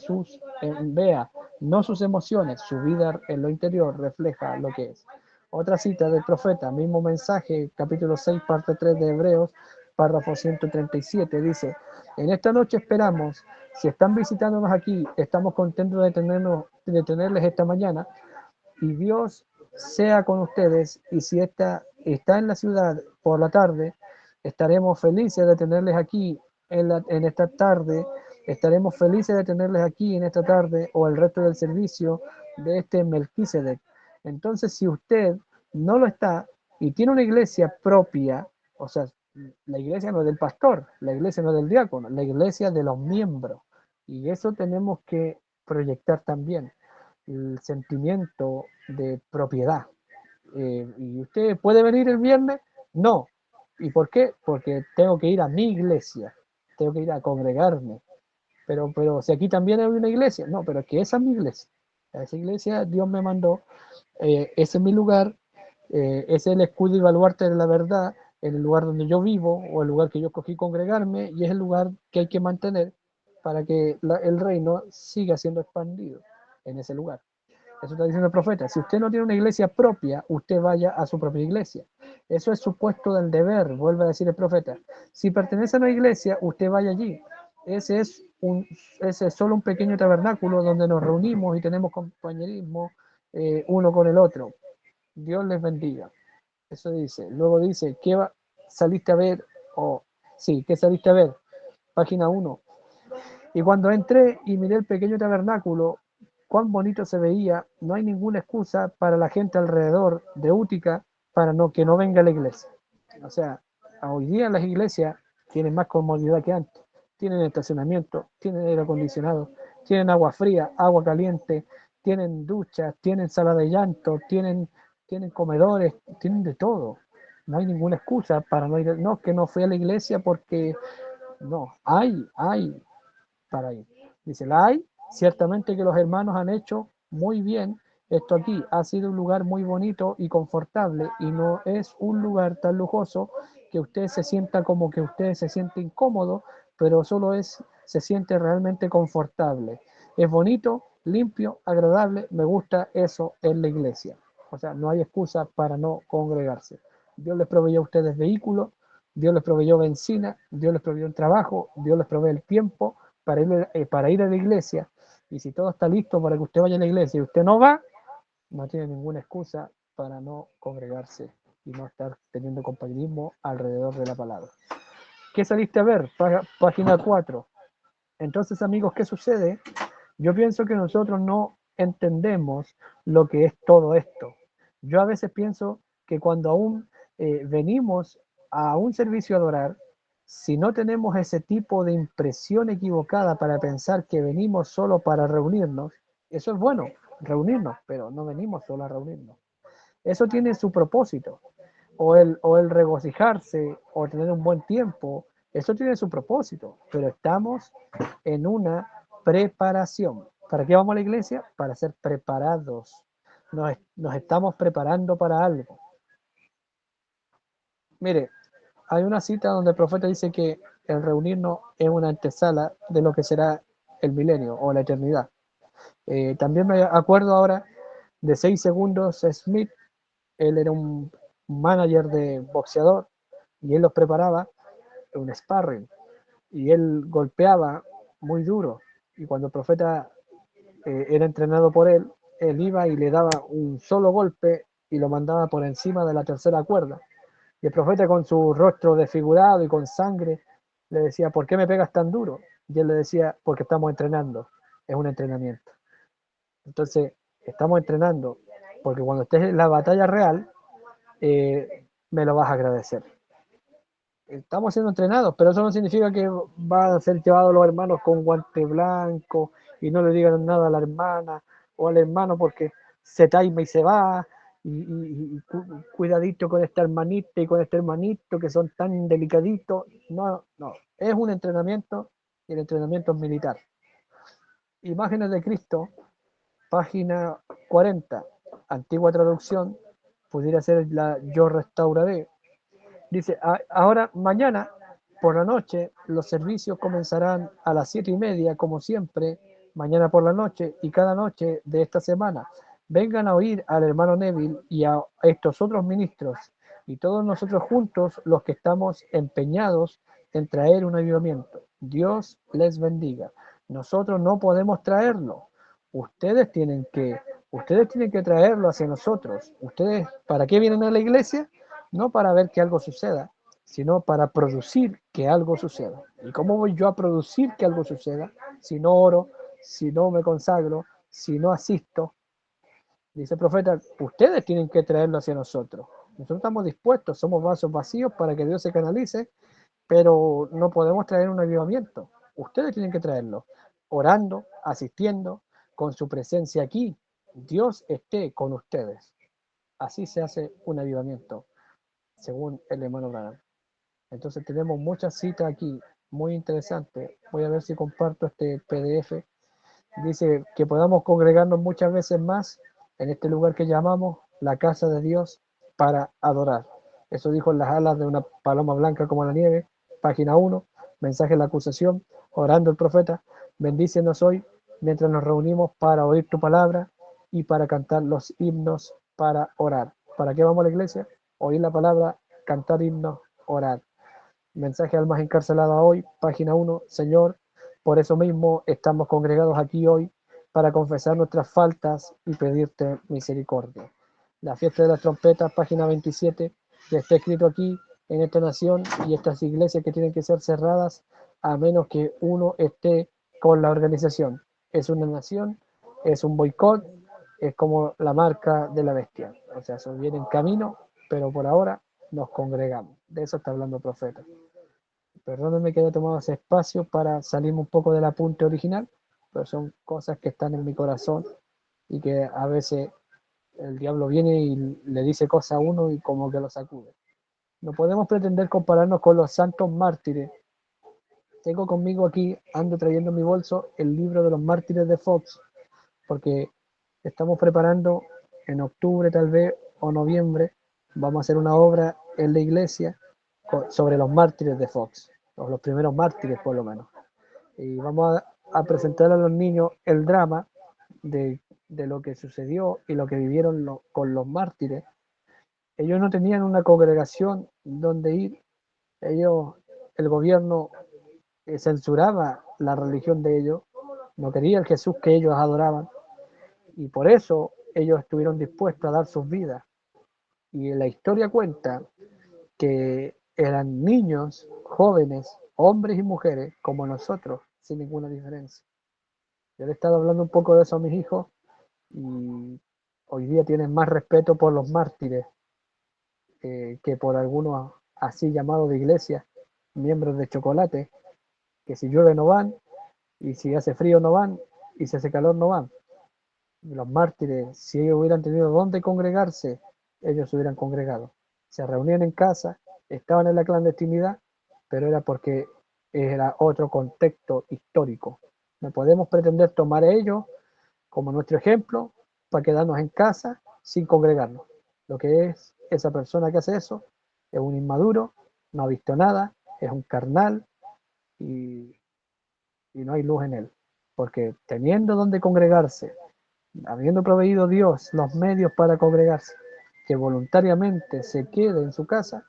no sus emociones, su vida en lo interior refleja lo que es. Otra cita del profeta, mismo mensaje, capítulo 6, parte 3 de Hebreos, párrafo 137, dice, en esta noche esperamos, si están visitándonos aquí, estamos contentos de tenerles esta mañana, y Dios sea con ustedes, y si está en la ciudad por la tarde, estaremos felices de tenerles aquí en esta tarde, estaremos felices de tenerles aquí en esta tarde o el resto del servicio de este Melquisedec. Entonces, si usted no lo está y tiene una iglesia propia, o sea, la iglesia no es del pastor, la iglesia no es del diácono, la iglesia es de los miembros, y eso tenemos que proyectar también el sentimiento de propiedad. ¿Y usted puede venir el viernes? No. ¿Y por qué? Porque tengo que ir a mi iglesia, tengo que ir a congregarme. Pero si aquí también hay una iglesia, no, pero es que esa es mi iglesia. A esa iglesia Dios me mandó, ese es mi lugar, ese es el escudo y baluarte de la verdad, en el lugar donde yo vivo o el lugar que yo escogí congregarme, y es el lugar que hay que mantener para que el reino siga siendo expandido en ese lugar. Eso está diciendo el profeta. Si usted no tiene una iglesia propia, usted vaya a su propia iglesia. Eso es su puesto del deber, vuelve a decir el profeta. Si pertenece a una iglesia, usted vaya allí. Ese es, ese es solo un pequeño tabernáculo donde nos reunimos y tenemos compañerismo uno con el otro. Dios les bendiga. Eso dice. Luego dice, ¿qué saliste a ver? Sí, ¿qué saliste a ver? Página 1. Y cuando entré y miré el pequeño tabernáculo, cuán bonito se veía, no hay ninguna excusa para la gente alrededor de Útica para que no venga a la iglesia. O sea, hoy día las iglesias tienen más comodidad que antes. Tienen estacionamiento, tienen aire acondicionado, tienen agua fría, agua caliente, tienen duchas, tienen sala de llanto, tienen comedores, tienen de todo. No hay ninguna excusa para no ir. No, que no fui a la iglesia porque no, hay para ir. Dice, la hay, ciertamente que los hermanos han hecho muy bien esto aquí. Ha sido un lugar muy bonito y confortable y no es un lugar tan lujoso que usted se sienta como que usted se siente incómodo, pero solo se siente realmente confortable. Es bonito, limpio, agradable, me gusta eso en la iglesia. O sea, no hay excusa para no congregarse. Dios les proveyó a ustedes vehículos, Dios les proveyó benzina, Dios les proveyó el trabajo, Dios les provee el tiempo para ir a la iglesia. Y si todo está listo para que usted vaya a la iglesia y usted no va, no tiene ninguna excusa para no congregarse y no estar teniendo compañerismo alrededor de la palabra. ¿Qué saliste a ver? Página 4. Entonces, amigos, ¿qué sucede? Yo pienso que nosotros no entendemos lo que es todo esto. Yo a veces pienso que cuando aún venimos a un servicio a adorar, si no tenemos ese tipo de impresión equivocada para pensar que venimos solo para reunirnos, eso es bueno, reunirnos, pero no venimos solo a reunirnos. Eso tiene su propósito, o el regocijarse, o tener un buen tiempo, eso tiene su propósito, pero estamos en una preparación. ¿Para qué vamos a la iglesia? Para ser preparados. Nos estamos preparando para algo. Mire, hay una cita donde el profeta dice que el reunirnos es una antesala de lo que será el milenio o la eternidad. También me acuerdo ahora de 6 segundos Smith. Él era un manager de boxeador y él los preparaba en un sparring y él golpeaba muy duro, y cuando el profeta era entrenado por él iba y le daba un solo golpe y lo mandaba por encima de la tercera cuerda, Y el profeta, con su rostro desfigurado y con sangre, le decía, ¿por qué me pegas tan duro? Y él le decía, porque estamos entrenando, es un entrenamiento. Entonces, estamos entrenando, porque cuando estés en la batalla real, me lo vas a agradecer. Estamos siendo entrenados, pero eso no significa que van a ser llevados los hermanos con guante blanco y no le digan nada a la hermana o al hermano porque se taima y se va, y cuidadito con esta hermanita y con este hermanito que son tan delicaditos. No, no, es un entrenamiento y el entrenamiento es militar. Imágenes de Cristo, página 40, antigua traducción, pudiera ser la Yo restauraré. Dice, ahora mañana por la noche los servicios comenzarán a las 7:30, como siempre, mañana por la noche y cada noche de esta semana. Vengan a oír al hermano Neville y a estos otros ministros y todos nosotros juntos los que estamos empeñados en traer un avivamiento. Dios les bendiga. Nosotros no podemos traerlo. Ustedes tienen que traerlo hacia nosotros. Ustedes, ¿para qué vienen a la iglesia? No para ver que algo suceda, sino para producir que algo suceda. ¿Y cómo voy yo a producir que algo suceda si no oro, si no me consagro, si no asisto? Dice el profeta, ustedes tienen que traerlo hacia nosotros. Nosotros estamos dispuestos, somos vasos vacíos para que Dios se canalice, pero no podemos traer un avivamiento. Ustedes tienen que traerlo, orando, asistiendo, con su presencia aquí. Dios esté con ustedes. Así se hace un avivamiento, según el hermano Branham. Entonces tenemos muchas citas aquí, muy interesantes. Voy a ver si comparto este PDF. Dice que podamos congregarnos muchas veces más en este lugar que llamamos la casa de Dios para adorar. Eso dijo en las alas de una paloma blanca como la nieve, página 1, mensaje de la acusación, orando el profeta, bendícenos hoy mientras nos reunimos para oír tu palabra y para cantar los himnos para orar. ¿Para qué vamos a la iglesia? Oír la palabra, cantar himnos, orar. Mensaje al más encarcelada hoy, página 1, Señor, por eso mismo estamos congregados aquí hoy para confesar nuestras faltas y pedirte misericordia. La fiesta de las trompetas, página 27, que está escrito aquí en esta nación y estas iglesias que tienen que ser cerradas a menos que uno esté con la organización. Es una nación, es un boicot, es como la marca de la bestia. O sea, eso viene en camino, pero por ahora nos congregamos. De eso está hablando el profeta. Perdónenme que haya tomado ese espacio para salirme un poco del apunte original, pero son cosas que están en mi corazón y que a veces el diablo viene y le dice cosas a uno y como que lo sacude. No podemos pretender compararnos con los santos mártires. Tengo conmigo aquí, ando trayendo en mi bolso el libro de los mártires de Fox, porque estamos preparando en octubre tal vez o noviembre, vamos a hacer una obra en la iglesia sobre los mártires de Fox, o los primeros mártires por lo menos. Y vamos a presentar a los niños el drama de lo que sucedió y lo que vivieron con los mártires. Ellos no tenían una congregación donde ir, ellos, el gobierno censuraba la religión de ellos, no quería el Jesús que ellos adoraban, y por eso ellos estuvieron dispuestos a dar sus vidas. Y la historia cuenta que eran niños, jóvenes, hombres y mujeres como nosotros, sin ninguna diferencia. Yo le he estado hablando un poco de eso a mis hijos y hoy día tienen más respeto por los mártires que por algunos así llamados de iglesia, miembros de chocolate, que si llueve no van, y si hace frío no van, y si hace calor no van. Los mártires, si ellos hubieran tenido dónde congregarse, ellos se hubieran congregado. Se reunían en casa, estaban en la clandestinidad, pero era porque era otro contexto histórico. No podemos pretender tomar a ellos como nuestro ejemplo para quedarnos en casa sin congregarnos. Lo que es esa persona que hace eso es un inmaduro, no ha visto nada, es un carnal y, y no hay luz en él. Porque teniendo donde congregarse, habiendo proveído Dios los medios para congregarse, que voluntariamente se quede en su casa,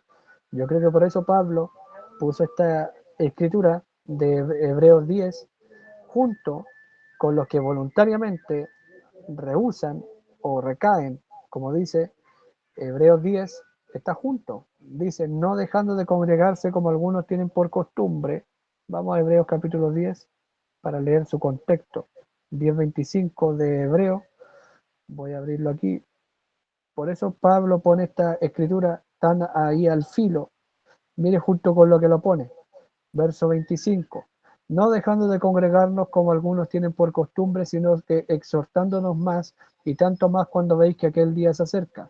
yo creo que por eso Pablo puso esta escritura de Hebreos 10 junto con los que voluntariamente rehusan o recaen, como dice Hebreos 10, está junto, dice, no dejando de congregarse como algunos tienen por costumbre. Vamos a Hebreos capítulo 10 para leer su contexto. 10:25 de Hebreo. Voy a abrirlo aquí. Por eso Pablo pone esta escritura tan ahí al filo. Mire junto con lo que lo pone. Verso 25. No dejando de congregarnos como algunos tienen por costumbre, sino que exhortándonos más, y tanto más cuando veis que aquel día se acerca.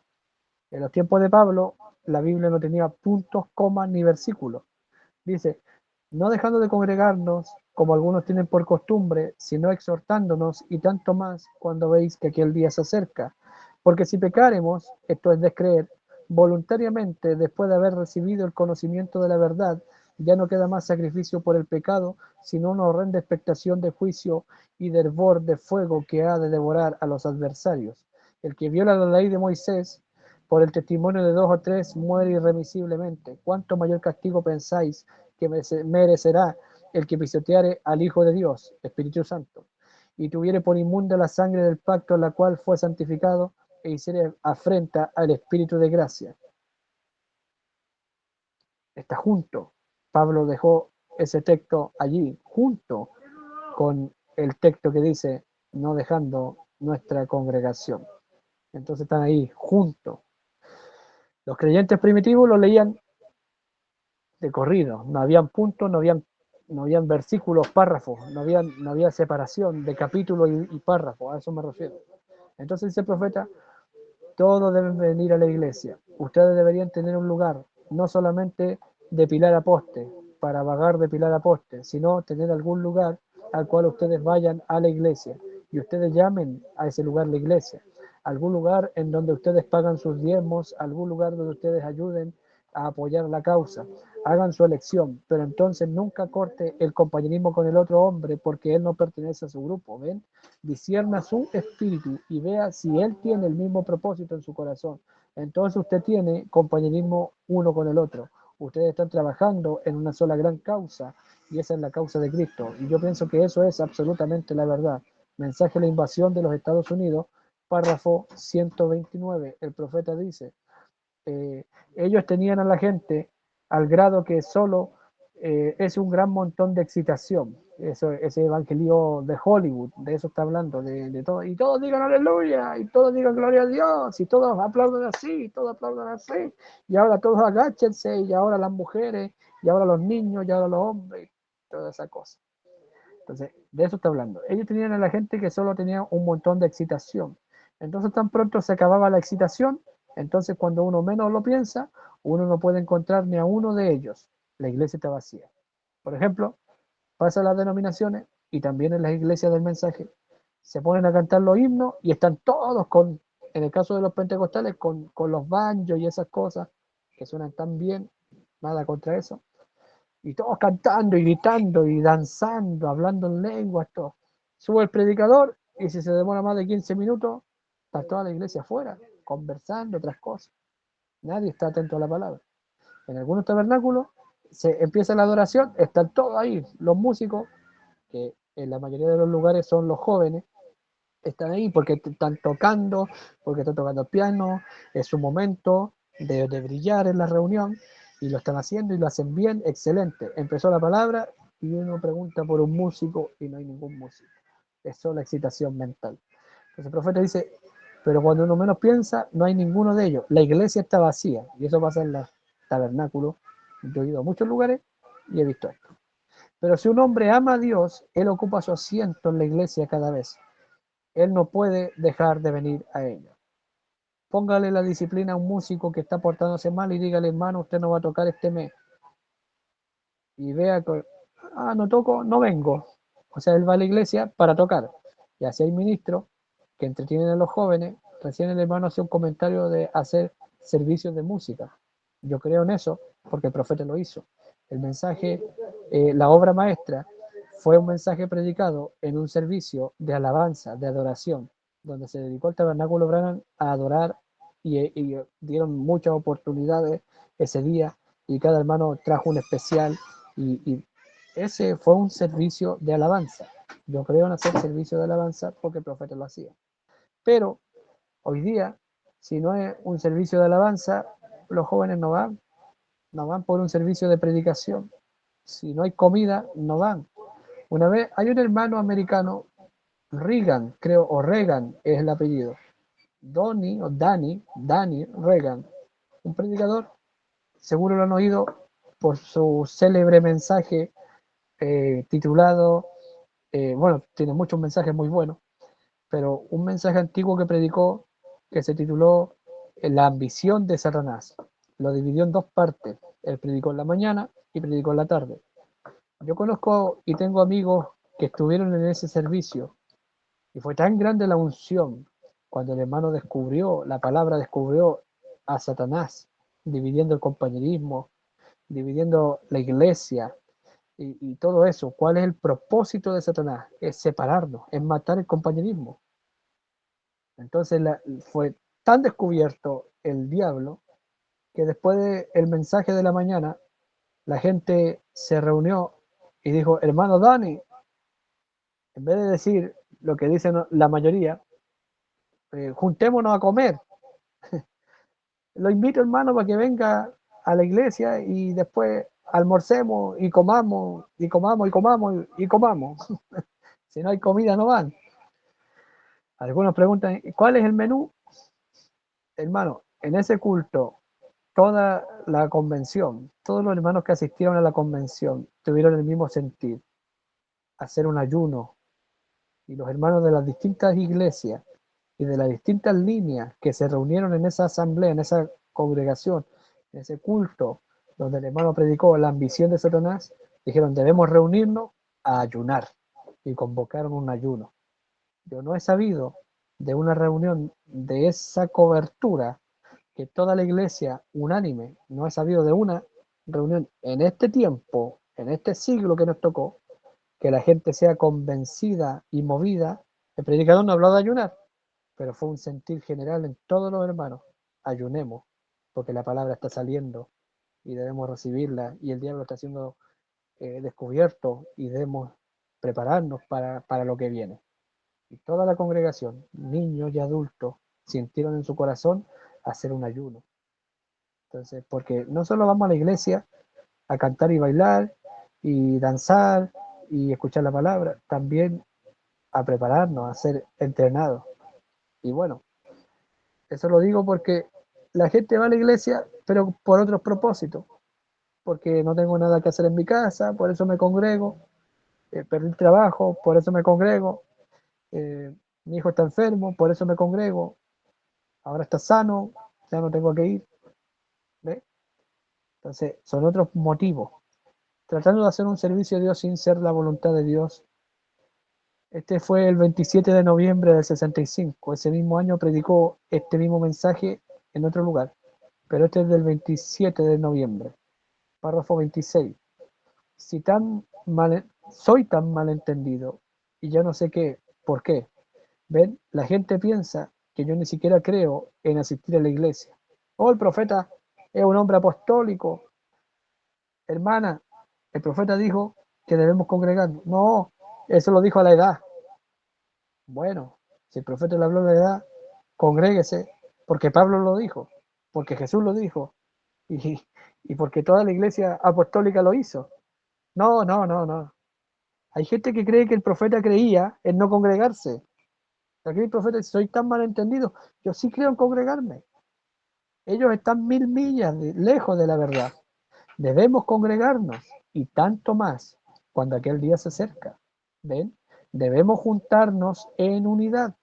En los tiempos de Pablo, la Biblia no tenía puntos, comas ni versículos. Dice, no dejando de congregarnos como algunos tienen por costumbre, sino exhortándonos, y tanto más cuando veis que aquel día se acerca. Porque si pecaremos, esto es descreer, voluntariamente después de haber recibido el conocimiento de la verdad, ya no queda más sacrificio por el pecado, sino una horrenda expectación de juicio y de hervor de fuego que ha de devorar a los adversarios. El que viola la ley de Moisés, por el testimonio de 2 o 3, muere irremisiblemente. ¿Cuánto mayor castigo pensáis que merecerá el que pisoteare al Hijo de Dios, Espíritu Santo, y tuviere por inmunda la sangre del pacto en la cual fue santificado, e hiciere afrenta al Espíritu de gracia? Está junto. Pablo dejó ese texto allí, junto con el texto que dice, no dejando nuestra congregación. Entonces están ahí, juntos. Los creyentes primitivos lo leían de corrido, no habían puntos, no habían versículos, párrafos, no había separación de capítulo y párrafo, a eso me refiero. Entonces dice el profeta, todos deben venir a la iglesia, ustedes deberían tener un lugar, no solamente de pilar a poste, para vagar de pilar a poste, sino tener algún lugar al cual ustedes vayan a la iglesia y ustedes llamen a ese lugar la iglesia, algún lugar en donde ustedes pagan sus diezmos, algún lugar donde ustedes ayuden a apoyar la causa, hagan su elección, pero entonces nunca corte el compañerismo con el otro hombre porque él no pertenece a su grupo, ¿ven? Discierna su espíritu y vea si él tiene el mismo propósito en su corazón. Entonces usted tiene compañerismo uno con el otro. Ustedes están trabajando en una sola gran causa y esa es la causa de Cristo. Y yo pienso que eso es absolutamente la verdad. Mensaje de la invasión de los Estados Unidos, párrafo 129. El profeta dice, ellos tenían a la gente al grado que solo es un gran montón de excitación. Eso, ese evangelio de Hollywood, de eso está hablando, de todo. Y todos digan aleluya, y todos digan gloria a Dios, y todos aplaudan así, y todos aplaudan así. Y ahora todos agáchense, y ahora las mujeres, y ahora los niños, y ahora los hombres, toda esa cosa. Entonces, de eso está hablando. Ellos tenían a la gente que solo tenía un montón de excitación. Entonces, tan pronto se acababa la excitación, entonces cuando uno menos lo piensa, uno no puede encontrar ni a uno de ellos. La iglesia está vacía. Por ejemplo, pasa las denominaciones y también en las iglesias del mensaje, se ponen a cantar los himnos y están todos con, en el caso de los pentecostales, con los banjos y esas cosas que suenan tan bien, nada contra eso, y todos cantando y gritando y danzando, hablando en lenguas, todo. Sube el predicador y si se demora más de 15 minutos, está toda la iglesia afuera, conversando otras cosas. Nadie está atento a la palabra. En algunos tabernáculos se empieza la adoración, están todos ahí, los músicos, que en la mayoría de los lugares son los jóvenes, están ahí porque están tocando, porque están tocando piano, es su momento de brillar en la reunión y lo están haciendo y lo hacen bien, excelente. Empezó la palabra y uno pregunta por un músico y no hay ningún músico. Es solo excitación mental. Entonces el profeta dice, pero cuando uno menos piensa, no hay ninguno de ellos. La iglesia está vacía y eso pasa en los tabernáculos. Yo he ido a muchos lugares y he visto esto. Pero si un hombre ama a Dios, él ocupa su asiento en la iglesia cada vez. Él no puede dejar de venir a ella. Póngale la disciplina a un músico que está portándose mal y dígale, hermano, usted no va a tocar este mes. Y vea que, no toco, no vengo. O sea, él va a la iglesia para tocar. Y así hay ministros que entretienen a los jóvenes. Recién el hermano hace un comentario de hacer servicios de música. Yo creo en eso porque el profeta lo hizo. El mensaje, la obra maestra, fue un mensaje predicado en un servicio de alabanza, de adoración, donde se dedicó el tabernáculo Branham a adorar y dieron muchas oportunidades ese día y cada hermano trajo un especial y ese fue un servicio de alabanza. Yo creo en hacer servicio de alabanza porque el profeta lo hacía. Pero hoy día, si no es un servicio de alabanza, los jóvenes no van. no van por un servicio de predicación. Si no hay comida, no van. Una vez hay un hermano americano, Reagan, creo, o Reagan es el apellido. Danny Reagan, un predicador, seguro lo han oído por su célebre mensaje titulado, bueno, tiene muchos mensajes muy buenos, pero un mensaje antiguo que predicó que se tituló La ambición de Satanás. Lo dividió en dos partes. Él predicó en la mañana y predicó en la tarde. Yo conozco y tengo amigos que estuvieron en ese servicio y fue tan grande la unción cuando el hermano descubrió, la palabra descubrió a Satanás, dividiendo el compañerismo, dividiendo la iglesia y todo eso. ¿Cuál es el propósito de Satanás? Es separarnos, es matar el compañerismo. Entonces fue tan descubierto el diablo que después del mensaje de la mañana, la gente se reunió y dijo, hermano Dani, en vez de decir lo que dicen la mayoría, juntémonos a comer. Lo invito, hermano, para que venga a la iglesia y después almorcemos y comamos, y comamos, y comamos, y comamos. Si no hay comida, no van. Algunos preguntan, ¿cuál es el menú? Hermano, en ese culto, toda la convención, todos los hermanos que asistieron a la convención tuvieron el mismo sentir, hacer un ayuno. Y los hermanos de las distintas iglesias y de las distintas líneas que se reunieron en esa asamblea, en esa congregación, en ese culto, donde el hermano predicó la ambición de Satanás, dijeron, debemos reunirnos a ayunar. Y convocaron un ayuno. Yo no he sabido de una reunión de esa cobertura que toda la iglesia unánime, no he sabido de una reunión en este tiempo, en este siglo que nos tocó, que la gente sea convencida y movida. El predicador no habló de ayunar, pero fue un sentir general en todos los hermanos. Ayunemos, porque la palabra está saliendo y debemos recibirla y el diablo está siendo descubierto y debemos prepararnos para lo que viene. Y toda la congregación, niños y adultos, sintieron en su corazón hacer un ayuno. Entonces, porque no solo vamos a la iglesia a cantar y bailar y danzar y escuchar la palabra, también a prepararnos, a ser entrenados. Y bueno, eso lo digo porque la gente va a la iglesia, pero por otros propósitos, porque no tengo nada que hacer en mi casa, por eso me congrego, perdí el trabajo, por eso me congrego, mi hijo está enfermo, por eso me congrego, ahora está sano, ya no tengo que ir. ¿Ve? Entonces, son otros motivos. Tratando de hacer un servicio a Dios sin ser la voluntad de Dios. Este fue el 27 de noviembre del 65. Ese mismo año predicó este mismo mensaje en otro lugar, pero este es del 27 de noviembre. Párrafo 26. Si soy tan malentendido y ya no sé por qué. ¿Ven? La gente piensa que yo ni siquiera creo en asistir a la iglesia. Oh, el profeta es un hombre apostólico. Hermana, el profeta dijo que debemos congregarnos. No, eso lo dijo a la edad. Bueno, si el profeta le habló de la edad, congréguese, porque Pablo lo dijo, porque Jesús lo dijo, y porque toda la iglesia apostólica lo hizo. No, no, no, no. Hay gente que cree que el profeta creía en no congregarse. Aquí el profeta dice, soy tan malentendido, yo sí creo en congregarme. Ellos están 1000 millas lejos de la verdad. Debemos congregarnos, y tanto más cuando aquel día se acerca. ¿Ven? Debemos juntarnos en unidad.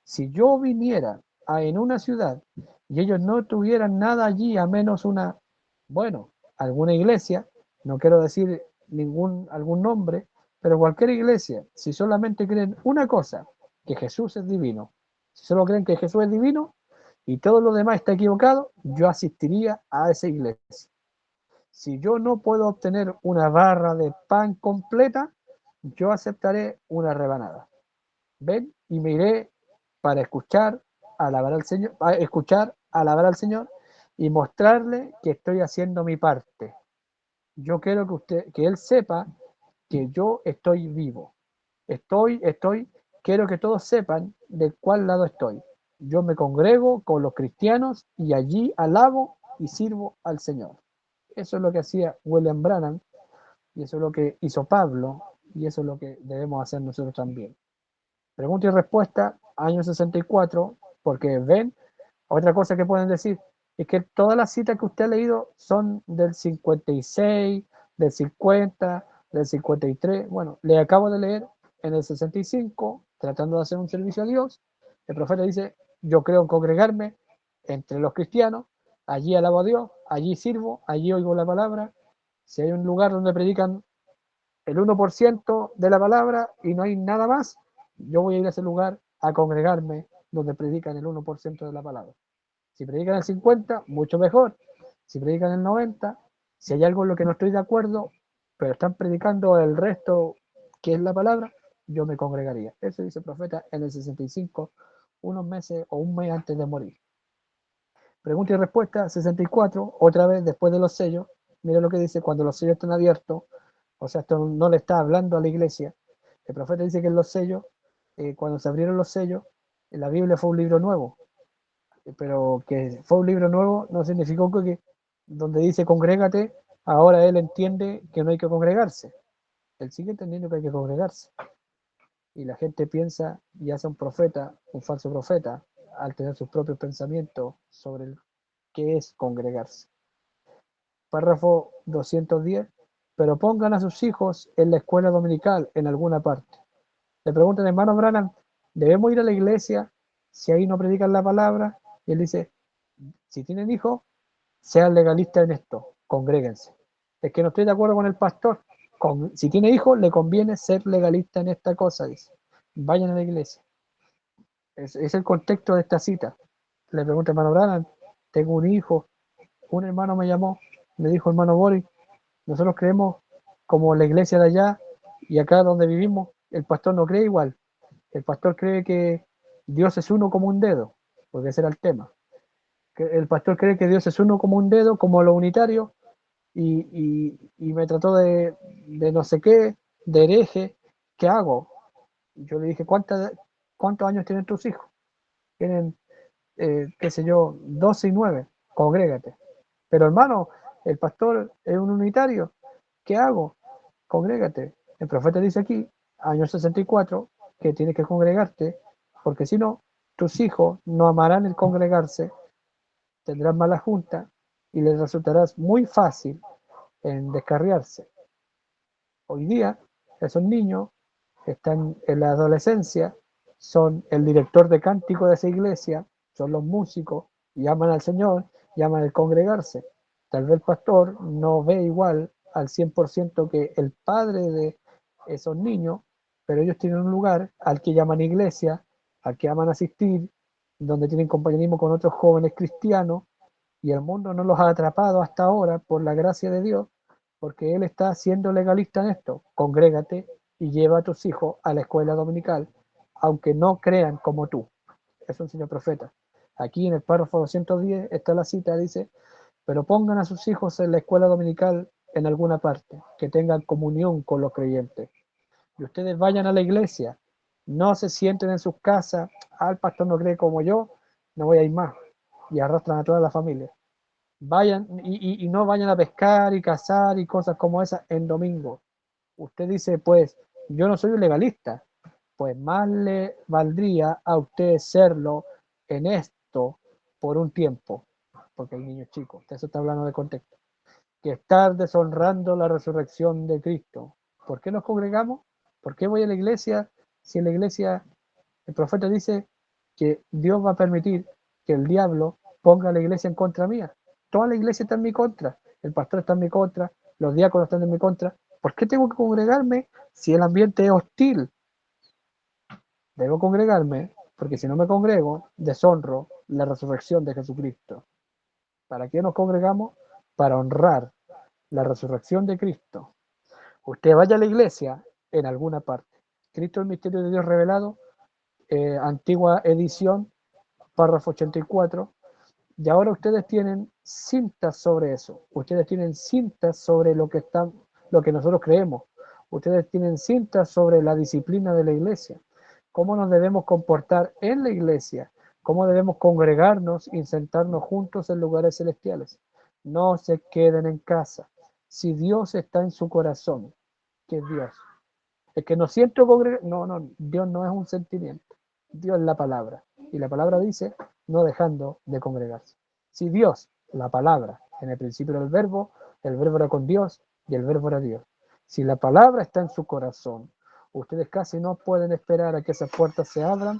Si yo viniera en una ciudad y ellos no tuvieran nada allí a menos alguna iglesia, no quiero decir algún nombre, pero cualquier iglesia, si solamente creen una cosa, que Jesús es divino, si solo creen que Jesús es divino y todo lo demás está equivocado, yo asistiría a esa iglesia. Si yo no puedo obtener una barra de pan completa, yo aceptaré una rebanada. ¿Ven? Y me iré para escuchar, alabar al Señor y mostrarle que estoy haciendo mi parte. Yo quiero que Él sepa que yo estoy vivo. Quiero que todos sepan de cuál lado estoy. Yo me congrego con los cristianos y allí alabo y sirvo al Señor. Eso es lo que hacía William Branham, y eso es lo que hizo Pablo, y eso es lo que debemos hacer nosotros también. Pregunta y respuesta, año 64, porque ven, otra cosa que pueden decir es que todas las citas que usted ha leído son del 56, del 50, del 53. Bueno, le acabo de leer en el 65, tratando de hacer un servicio a Dios. El profeta dice, yo creo en congregarme entre los cristianos, allí alabo a Dios, allí sirvo, allí oigo la palabra. Si hay un lugar donde predican el 1% de la palabra y no hay nada más, yo voy a ir a ese lugar a congregarme donde predican el 1% de la palabra. Si predican el 50, mucho mejor. Si predican el 90, si hay algo en lo que no estoy de acuerdo, pero están predicando el resto que es la palabra, yo me congregaría. Eso dice el profeta en el 65, unos meses o un mes antes de morir. Pregunta y respuesta, 64, otra vez después de los sellos. Mira lo que dice, cuando los sellos están abiertos, o sea, esto no le está hablando a la iglesia. El profeta dice que en los sellos, cuando se abrieron los sellos, la Biblia fue un libro nuevo, pero que fue un libro nuevo no significó que donde dice congrégate, ahora él entiende que no hay que congregarse. Él sigue entendiendo que hay que congregarse. Y la gente piensa y hace un profeta, un falso profeta, al tener sus propios pensamientos sobre qué es congregarse. Párrafo 210. Pero pongan a sus hijos en la escuela dominical en alguna parte. Le preguntan, hermano Branham, ¿debemos ir a la iglesia si ahí no predican la palabra? Y él dice, si tienen hijos, sean legalistas en esto, congréguense. Es que no estoy de acuerdo con el pastor. Si tiene hijos, le conviene ser legalista en esta cosa, dice. Vayan a la iglesia. Es el contexto de esta cita. Le pregunta, hermano Branham, tengo un hijo, un hermano me llamó, me dijo, hermano Boris, nosotros creemos como la iglesia de allá y acá donde vivimos, el pastor no cree igual. El pastor cree que Dios es uno como un dedo, porque ese era el tema. El pastor cree que Dios es uno como un dedo, como lo unitario, y me trató de no sé qué, de hereje. ¿Qué hago? Yo le dije, ¿cuántos años tienen tus hijos? Tienen, qué sé yo, 12 y 9. Congrégate. Pero hermano, el pastor es un unitario. ¿Qué hago? Congrégate. El profeta dice aquí, año 64, que tienes que congregarte, porque si no, tus hijos no amarán el congregarse, tendrán mala junta y les resultará muy fácil en descarriarse. Hoy día, esos niños están en la adolescencia, son el director de cántico de esa iglesia, son los músicos, llaman al Señor, llaman al congregarse. Tal vez el pastor no ve igual al 100% que el padre de esos niños, pero ellos tienen un lugar al que llaman iglesia, al que aman asistir, donde tienen compañerismo con otros jóvenes cristianos, y el mundo no los ha atrapado hasta ahora por la gracia de Dios, porque Él está siendo legalista en esto. Congrégate y lleva a tus hijos a la escuela dominical, aunque no crean como tú. Es un señor profeta. Aquí en el párrafo 210 está la cita, dice, pero pongan a sus hijos en la escuela dominical en alguna parte, que tengan comunión con los creyentes. Y ustedes vayan a la iglesia, no se sienten en sus casas, el pastor no cree como yo, no voy a ir más. Y arrastran a toda la familia. Vayan y no vayan a pescar y cazar y cosas como esas en domingo. Usted dice, pues, yo no soy un legalista. Pues más le valdría a usted serlo en esto por un tiempo, porque el niño es chico, eso está hablando de contexto, que estar deshonrando la resurrección de Cristo. ¿Por qué nos congregamos? ¿Por qué voy a la iglesia? Si en la iglesia el profeta dice que Dios va a permitir que el diablo ponga a la iglesia en contra mía. Toda la iglesia está en mi contra, el pastor está en mi contra, los diáconos están en mi contra. ¿Por qué tengo que congregarme si el ambiente es hostil? Debo congregarme porque si no me congrego, deshonro la resurrección de Jesucristo. ¿Para qué nos congregamos? Para honrar la resurrección de Cristo. Usted vaya a la iglesia en alguna parte. Cristo el misterio de Dios revelado, antigua edición, párrafo 84, y ahora ustedes tienen cintas sobre eso. Ustedes tienen cintas sobre lo que nosotros creemos. Ustedes tienen cintas sobre la disciplina de la iglesia. Cómo nos debemos comportar en la iglesia. Cómo debemos congregarnos y sentarnos juntos en lugares celestiales. no se queden en casa. Si Dios está en su corazón, ¿qué es Dios? Es que no siento congregar. No, no, Dios no es un sentimiento. Dios es la palabra. Y la palabra dice, no dejando de congregarse. Si Dios, la palabra, en el principio era el verbo era con Dios y el verbo era Dios. Si la palabra está en su corazón, ustedes casi no pueden esperar a que esas puertas se abran,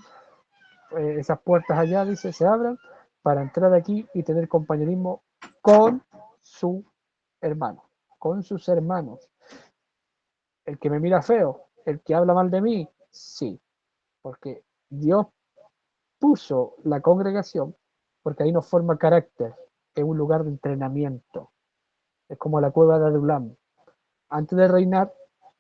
esas puertas allá, dice, se abran para entrar aquí y tener compañerismo con su hermano, con sus hermanos. El que me mira feo, el que habla mal de mí, sí, porque Dios puso la congregación, porque ahí nos forma carácter, es un lugar de entrenamiento, es como la cueva de Adulam. Antes de reinar,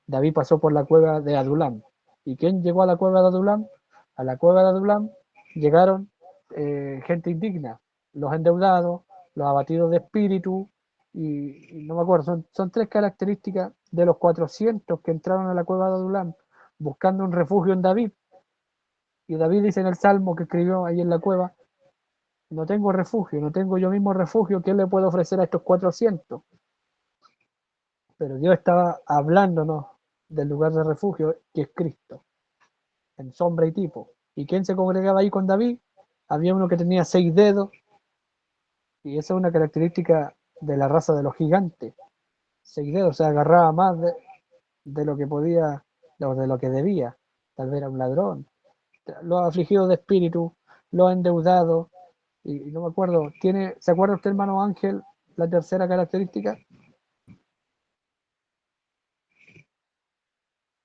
David pasó por la cueva de Adulam. ¿Y quién llegó a la cueva de Adulam? A la cueva de Adulam llegaron gente indigna, los endeudados, los abatidos de espíritu, y no me acuerdo, son tres características de los 400 que entraron a la cueva de Adulam buscando un refugio en David. Y David dice en el Salmo que escribió ahí en la cueva, no tengo refugio, no tengo yo mismo refugio, ¿qué le puedo ofrecer a estos 400? Pero Dios estaba hablándonos del lugar de refugio que es Cristo, en sombra y tipo. ¿Y quién se congregaba ahí con David? Había uno que tenía 6 dedos, y esa es una característica de la raza de los gigantes. 6 dedos, o sea, agarraba más de lo que podía, o de lo que debía. Tal vez era un ladrón. Los afligidos de espíritu, los endeudados, y no me acuerdo, ¿se acuerda usted, hermano Ángel, la tercera característica?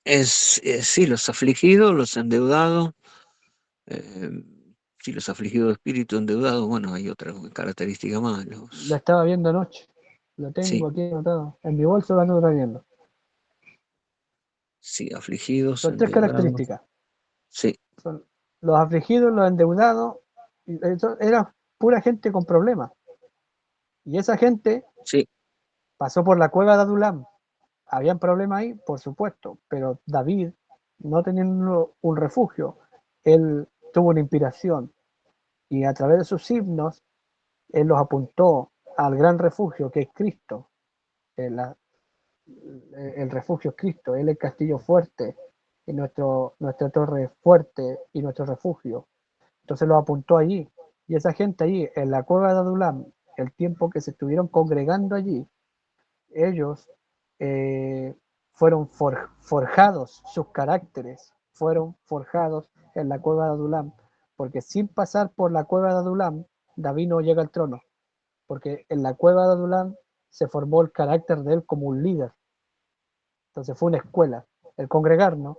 Sí, los afligidos, los endeudados, eh, sí, los afligidos de espíritu endeudados, bueno, hay otra característica más. Lo estaba viendo anoche, lo Sí, tengo aquí anotado, en mi bolso lo ando trayendo. sí, afligidos, Son 3 endeudados, características. sí, Son los afligidos, los endeudados, y eso era pura gente con problemas. Y esa gente sí, pasó por la cueva de Adulam. Habían problemas ahí, por supuesto, pero David, no teniendo un refugio, él tuvo una inspiración y a través de sus himnos, él los apuntó al gran refugio que es Cristo. El refugio es Cristo, él es el castillo fuerte y nuestra torre fuerte y nuestro refugio. Entonces lo apuntó allí. Y esa gente allí, en la cueva de Adulam, el tiempo que se estuvieron congregando allí, ellos fueron forjados, sus caracteres fueron forjados en la cueva de Adulam, porque sin pasar por la cueva de Adulam, David no llega al trono, porque en la cueva de Adulam se formó el carácter de él como un líder. Entonces fue una escuela. El congregarnos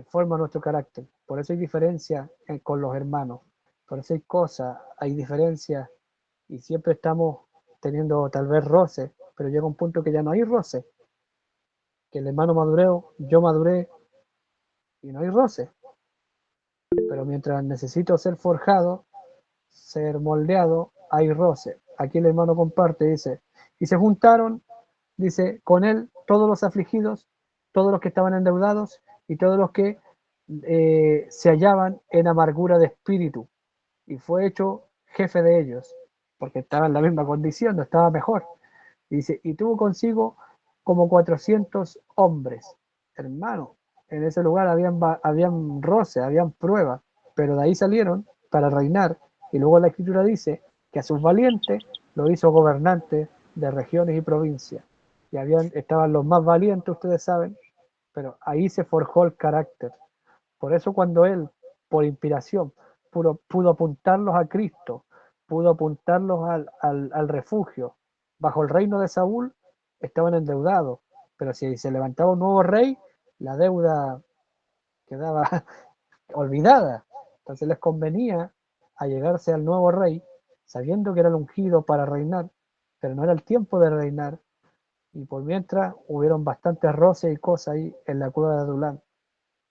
forma nuestro carácter. Por eso hay diferencia con los hermanos. Por eso hay cosas, hay diferencias y siempre estamos teniendo tal vez roces, pero llega un punto que ya no hay roces, que el hermano madureo, yo maduré y no hay roce. Pero mientras necesito ser forjado, ser moldeado, hay roce. Aquí el hermano comparte, dice, y se juntaron, dice, con él todos los afligidos, todos los que estaban endeudados y todos los que se hallaban en amargura de espíritu. Y fue hecho jefe de ellos, porque estaba en la misma condición, no estaba mejor. Y dice, y tuvo consigo como 400 hombres. Hermano, en ese lugar habían roces, habían pruebas, pero de ahí salieron para reinar. Y luego la escritura dice que a sus valientes lo hizo gobernante de regiones y provincias. Y estaban los más valientes, ustedes saben, pero ahí se forjó el carácter. Por eso cuando él, por inspiración, pudo apuntarlos a Cristo, pudo apuntarlos al refugio, bajo el reino de Saúl, estaban endeudados, pero si se levantaba un nuevo rey, la deuda quedaba olvidada. Entonces les convenía allegarse al nuevo rey, sabiendo que era el ungido para reinar, pero no era el tiempo de reinar. Y por mientras hubieron bastantes roces y cosas ahí en la cueva de Adulán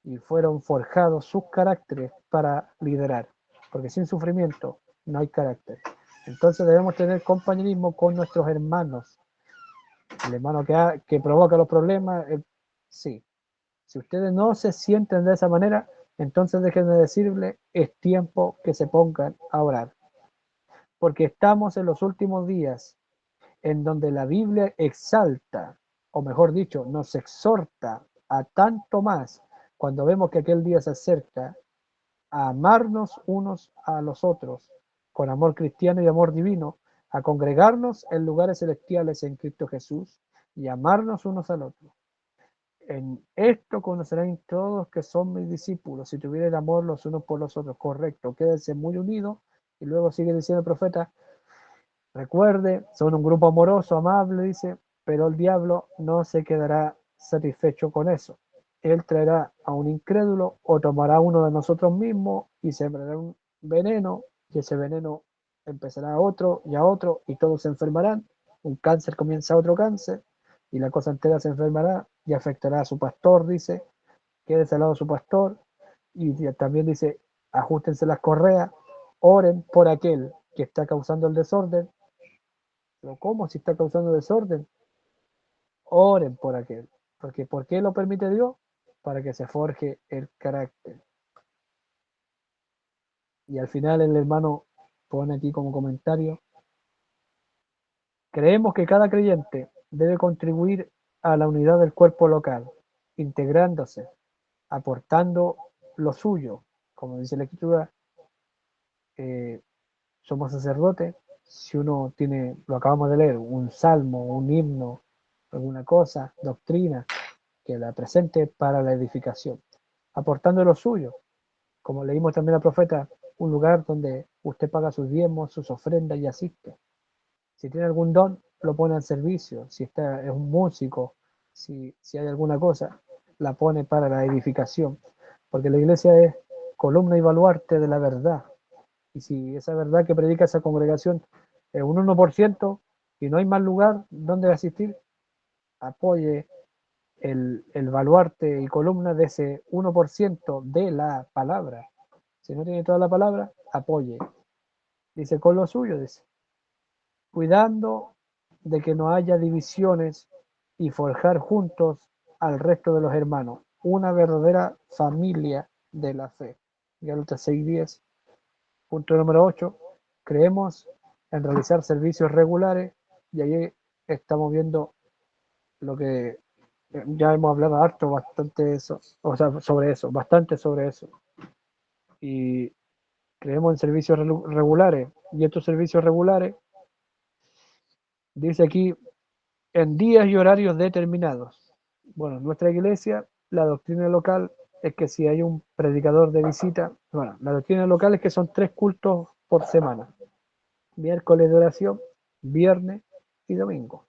y fueron forjados sus caracteres para liderar, porque sin sufrimiento no hay carácter. Entonces debemos tener compañerismo con nuestros hermanos. El hermano que provoca los problemas, sí. Si ustedes no se sienten de esa manera, entonces déjenme decirle, es tiempo que se pongan a orar. Porque estamos en los últimos días en donde la Biblia exalta, o mejor dicho, nos exhorta a tanto más cuando vemos que aquel día se acerca, a amarnos unos a los otros con amor cristiano y amor divino, a congregarnos en lugares celestiales en Cristo Jesús y amarnos unos al otro. En esto conocerán todos que son mis discípulos, si tuvieran amor los unos por los otros. Correcto, quédense muy unidos. Y luego sigue diciendo el profeta, recuerde, son un grupo amoroso, amable, dice, pero el diablo no se quedará satisfecho con eso. Él traerá a un incrédulo o tomará uno de nosotros mismos y sembrará un veneno, y ese veneno empezará a otro y a otro, y todos se enfermarán. Un cáncer comienza otro cáncer, y la cosa entera se enfermará y afectará a su pastor, dice, quédese al lado de su pastor, y también dice, ajustense las correas, oren por aquel que está causando el desorden. Pero ¿cómo si está causando desorden? Oren por aquel. Porque ¿por qué lo permite Dios? Para que se forje el carácter. Y al final el hermano pone aquí como comentario, creemos que cada creyente debe contribuir a la unidad del cuerpo local, integrándose, aportando lo suyo. Como dice la Escritura, somos sacerdotes. Si uno tiene, lo acabamos de leer, un salmo, un himno, alguna cosa, doctrina, que la presente para la edificación, aportando lo suyo. Como leímos también al profeta, un lugar donde usted paga sus diezmos, sus ofrendas y asiste. Si tiene algún don, lo pone al servicio. Si es un músico, si hay alguna cosa, la pone para la edificación. Porque la iglesia es columna y baluarte de la verdad. Y si esa verdad que predica esa congregación es un 1% y no hay más lugar donde asistir, apoye el baluarte y columna de ese 1% de la palabra. Si no tiene toda la palabra, apoye. Dice con lo suyo, dice, cuidando de que no haya divisiones y forjar juntos al resto de los hermanos, una verdadera familia de la fe. Gálatas 6:10. Punto número 8. Creemos en realizar servicios regulares y ahí estamos viendo lo que ya hemos hablado harto, bastante eso, o sea, sobre eso, bastante sobre eso. Y creemos en servicios regulares. Y estos servicios regulares, dice aquí, en días y horarios determinados. Bueno, en nuestra iglesia, la doctrina local es que si hay un predicador de visita, bueno, la doctrina local es que son 3 cultos por semana. Miércoles de oración, viernes y domingo.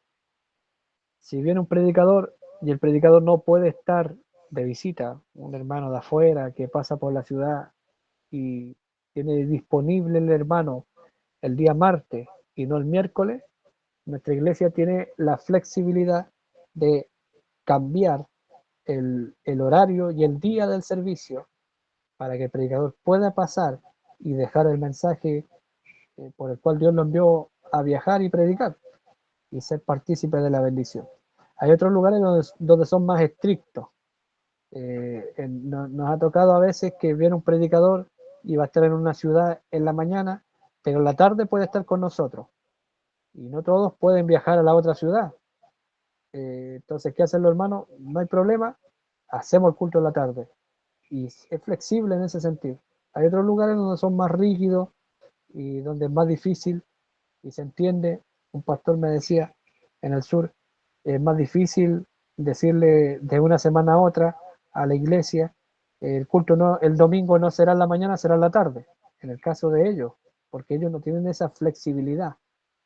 Si viene un predicador y el predicador no puede estar de visita, un hermano de afuera que pasa por la ciudad y tiene disponible el hermano el día martes y no el miércoles, nuestra iglesia tiene la flexibilidad de cambiar el horario y el día del servicio para que el predicador pueda pasar y dejar el mensaje por el cual Dios lo envió a viajar y predicar y ser partícipe de la bendición. Hay otros lugares donde son más estrictos. Nos ha tocado a veces que viene un predicador y va a estar en una ciudad en la mañana, pero en la tarde puede estar con nosotros. Y no todos pueden viajar a la otra ciudad. Entonces, ¿qué hacen los hermanos? No hay problema, hacemos el culto en la tarde. Y es flexible en ese sentido. Hay otros lugares donde son más rígidos y donde es más difícil y se entiende. Un pastor me decía en el sur, es más difícil decirle de una semana a otra a la iglesia, el culto no, el domingo no será en la mañana, será en la tarde, en el caso de ellos, porque ellos no tienen esa flexibilidad.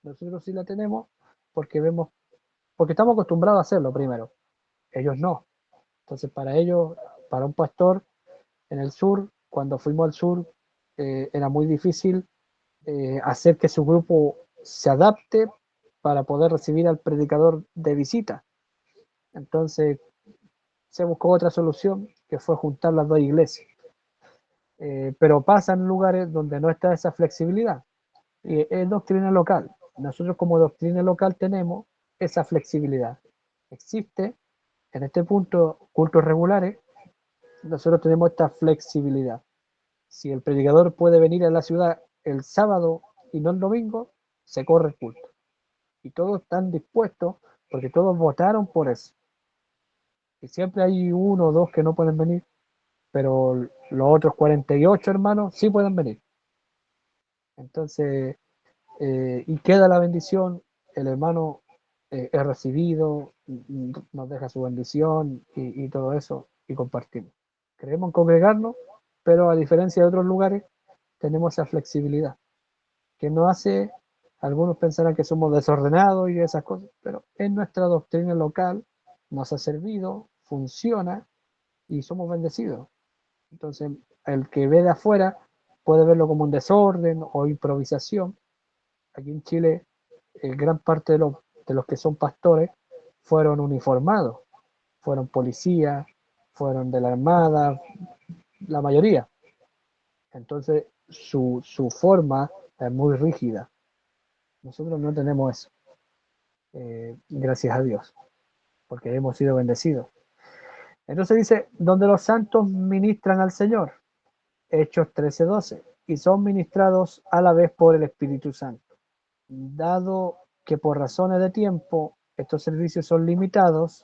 Nosotros sí la tenemos porque vemos, porque estamos acostumbrados a hacerlo primero, ellos no. Entonces para ellos, para un pastor en el sur, cuando fuimos al sur, era muy difícil hacer que su grupo se adapte para poder recibir al predicador de visita. Entonces se buscó otra solución que fue juntar las dos iglesias. Pero pasa en lugares donde no está esa flexibilidad. Es doctrina local. Nosotros como doctrina local tenemos esa flexibilidad. Existe en este punto cultos regulares. Nosotros tenemos esta flexibilidad. Si el predicador puede venir a la ciudad el sábado y no el domingo, se corre el culto. y todos están dispuestos porque todos votaron por eso. Y siempre hay uno o dos que no pueden venir, pero los otros 48 hermanos sí pueden venir. Entonces, y queda la bendición, el hermano es recibido, nos deja su bendición y todo eso, y compartimos. Queremos congregarnos, pero a diferencia de otros lugares, tenemos esa flexibilidad, que nos hace, algunos pensarán que somos desordenados y esas cosas, pero en nuestra doctrina local nos ha servido, funciona y somos bendecidos. Entonces, el que ve de afuera puede verlo como un desorden o improvisación. Aquí en Chile, gran parte de los que son pastores fueron uniformados, fueron policías, fueron de la Armada, la mayoría. Entonces, su forma es muy rígida. Nosotros no tenemos eso, gracias a Dios, porque hemos sido bendecidos. Entonces dice, donde los santos ministran al Señor, Hechos 13:12, y son ministrados a la vez por el Espíritu Santo. Dado que por razones de tiempo estos servicios son limitados,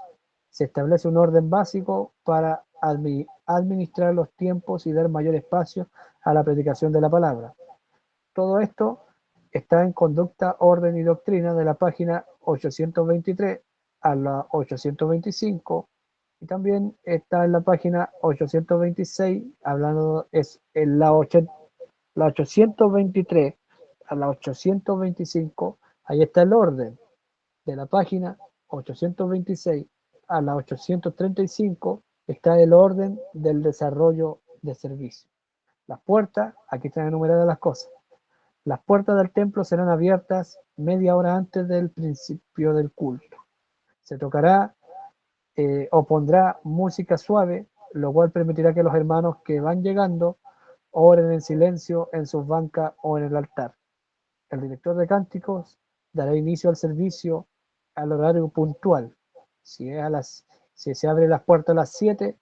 se establece un orden básico para administrar los tiempos y dar mayor espacio a la predicación de la palabra. Todo esto está en Conducta, Orden y Doctrina de la página 823 a la 825 y también está en la página 826, hablando es en la 823 a la 825, ahí está el orden de la página 826 a la 835, está el orden del desarrollo de servicio. Las puertas, aquí están enumeradas las cosas. Las puertas del templo serán abiertas media hora antes del principio del culto. Se tocará o pondrá música suave, lo cual permitirá que los hermanos que van llegando oren en silencio en sus bancas o en el altar. El director de cánticos dará inicio al servicio al horario puntual. Si se abren las puertas a las 7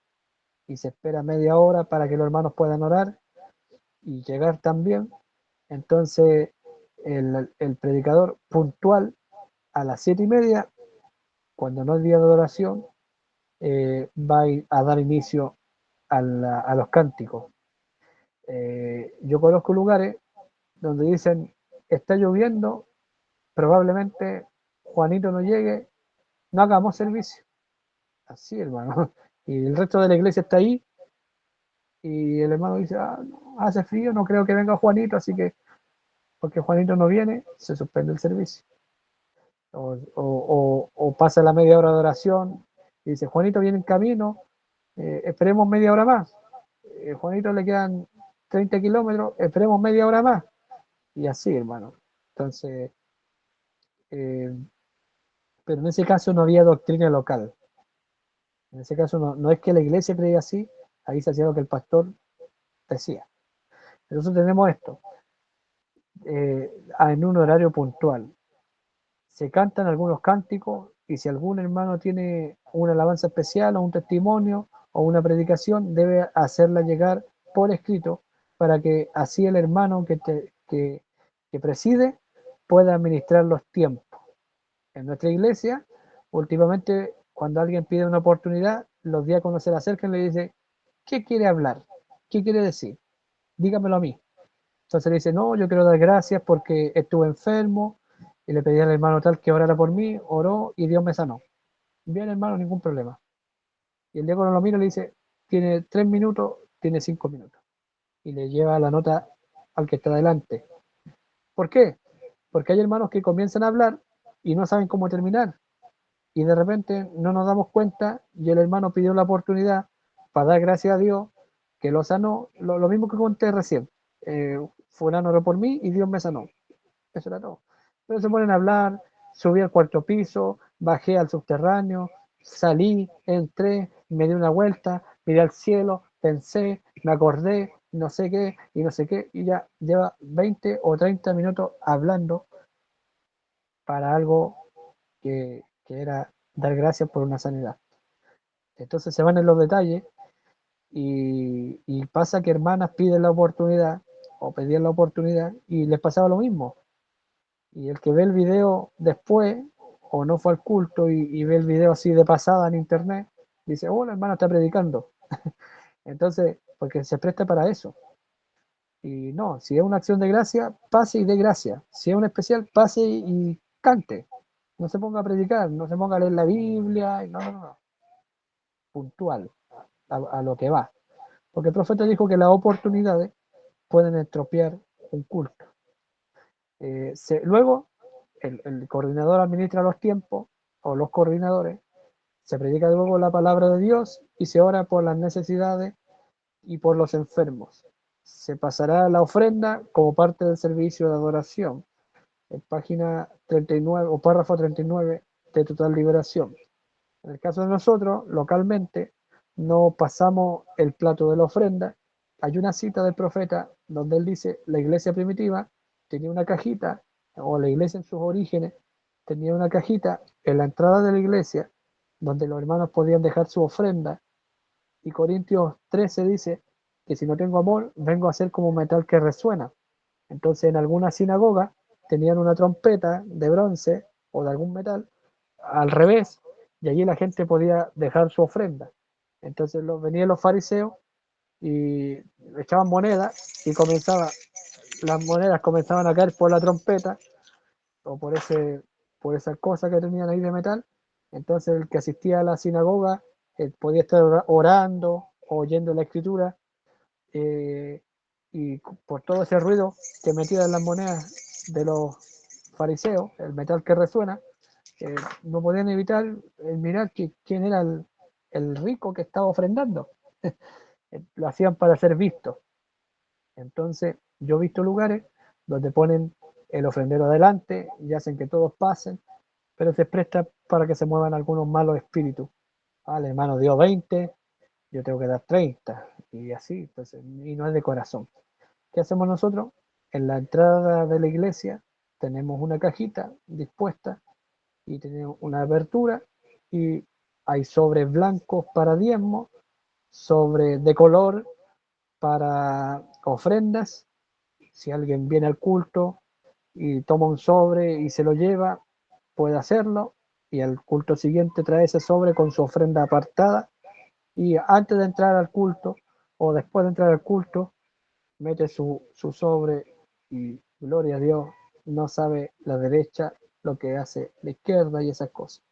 y se espera media hora para que los hermanos puedan orar y llegar también, entonces el predicador puntual a las 7:30, cuando no es día de oración, va a dar inicio a los cánticos. Yo conozco lugares donde dicen, está lloviendo, probablemente Juanito no llegue, no hagamos servicio. Así, hermano. Y el resto de la iglesia está ahí y el hermano dice, no, hace frío, no creo que venga Juanito, así que porque Juanito no viene, se suspende el servicio. O pasa la media hora de oración y dice, Juanito viene en camino, esperemos media hora más. Juanito le quedan 30 kilómetros, esperemos media hora más. Y así, hermano. Entonces, pero en ese caso no había doctrina local. En ese caso no es que la iglesia creía así, ahí se hacía lo que el pastor decía. Entonces tenemos esto, en un horario puntual. Se cantan algunos cánticos y si algún hermano tiene una alabanza especial o un testimonio o una predicación, debe hacerla llegar por escrito para que así el hermano que preside pueda administrar los tiempos. En nuestra iglesia, últimamente, cuando alguien pide una oportunidad, los diáconos se le acercan y le dicen, ¿qué quiere hablar? ¿Qué quiere decir? Dígamelo a mí. Entonces le dice, no, yo quiero dar gracias porque estuve enfermo y le pedí al hermano tal que orara por mí, oró y Dios me sanó. Bien, hermano, ningún problema. Y el diácono lo mira y le dice, tiene 3 minutos, tiene 5 minutos. Y le lleva la nota al que está delante. ¿Por qué? Porque hay hermanos que comienzan a hablar y no saben cómo terminar. Y de repente no nos damos cuenta y el hermano pidió la oportunidad para dar gracias a Dios que lo sanó, lo mismo que conté recién. Fulano oró por mí y Dios me sanó. Eso era todo. Pero se ponen a hablar, subí al cuarto piso, bajé al subterráneo, salí, entré, me di una vuelta, miré al cielo, pensé, me acordé, no sé qué, y no sé qué, y ya lleva 20 o 30 minutos hablando para algo que era dar gracias por una sanidad. Entonces se van en los detalles y pasa que hermanas piden la oportunidad o pedían la oportunidad y les pasaba lo mismo. Y el que ve el video después, o no fue al culto y ve el video así de pasada en internet, dice, oh, la hermana está predicando. Entonces, porque se presta para eso. Y no, si es una acción de gracia, pase y dé gracia. Si es un especial, pase y cante. No se ponga a predicar, no se ponga a leer la Biblia, no, no, no. Puntual, a lo que va. Porque el profeta dijo que las oportunidades pueden estropear un culto. Luego, el coordinador administra los tiempos, o los coordinadores, se predica luego la palabra de Dios y se ora por las necesidades y por los enfermos. Se pasará la ofrenda como parte del servicio de adoración, en página 39 o párrafo 39 de Total Liberación. En el caso de nosotros, localmente, no pasamos el plato de la ofrenda. Hay una cita del profeta donde él dice, la iglesia primitiva tenía una cajita, o la iglesia en sus orígenes tenía una cajita en la entrada de la iglesia donde los hermanos podían dejar su ofrenda. Y Corintios 13 dice que si no tengo amor, vengo a ser como metal que resuena. Entonces, en alguna sinagoga tenían una trompeta de bronce o de algún metal al revés, y allí la gente podía dejar su ofrenda. Entonces venían los fariseos y echaban monedas y las monedas comenzaban a caer por la trompeta o por esa cosa que tenían ahí de metal. Entonces el que asistía a la sinagoga podía estar orando, oyendo la escritura, eh, y por todo ese ruido que metían las monedas de los fariseos, el metal que resuena, no podían evitar mirar quién era el rico que estaba ofrendando. Lo hacían para ser vistos. Entonces, yo he visto lugares donde ponen el ofrendero adelante y hacen que todos pasen, pero se presta para que se muevan algunos malos espíritus. Vale, hermano, dio 20, yo tengo que dar 30, y así, pues, y no es de corazón. ¿Qué hacemos nosotros? En la entrada de la iglesia tenemos una cajita dispuesta y tenemos una abertura y hay sobres blancos para diezmos, sobres de color para ofrendas. Si alguien viene al culto y toma un sobre y se lo lleva, puede hacerlo, y al culto siguiente trae ese sobre con su ofrenda apartada, y antes de entrar al culto o después de entrar al culto mete su sobre, y gloria a Dios, no sabe la derecha lo que hace la izquierda y esas cosas.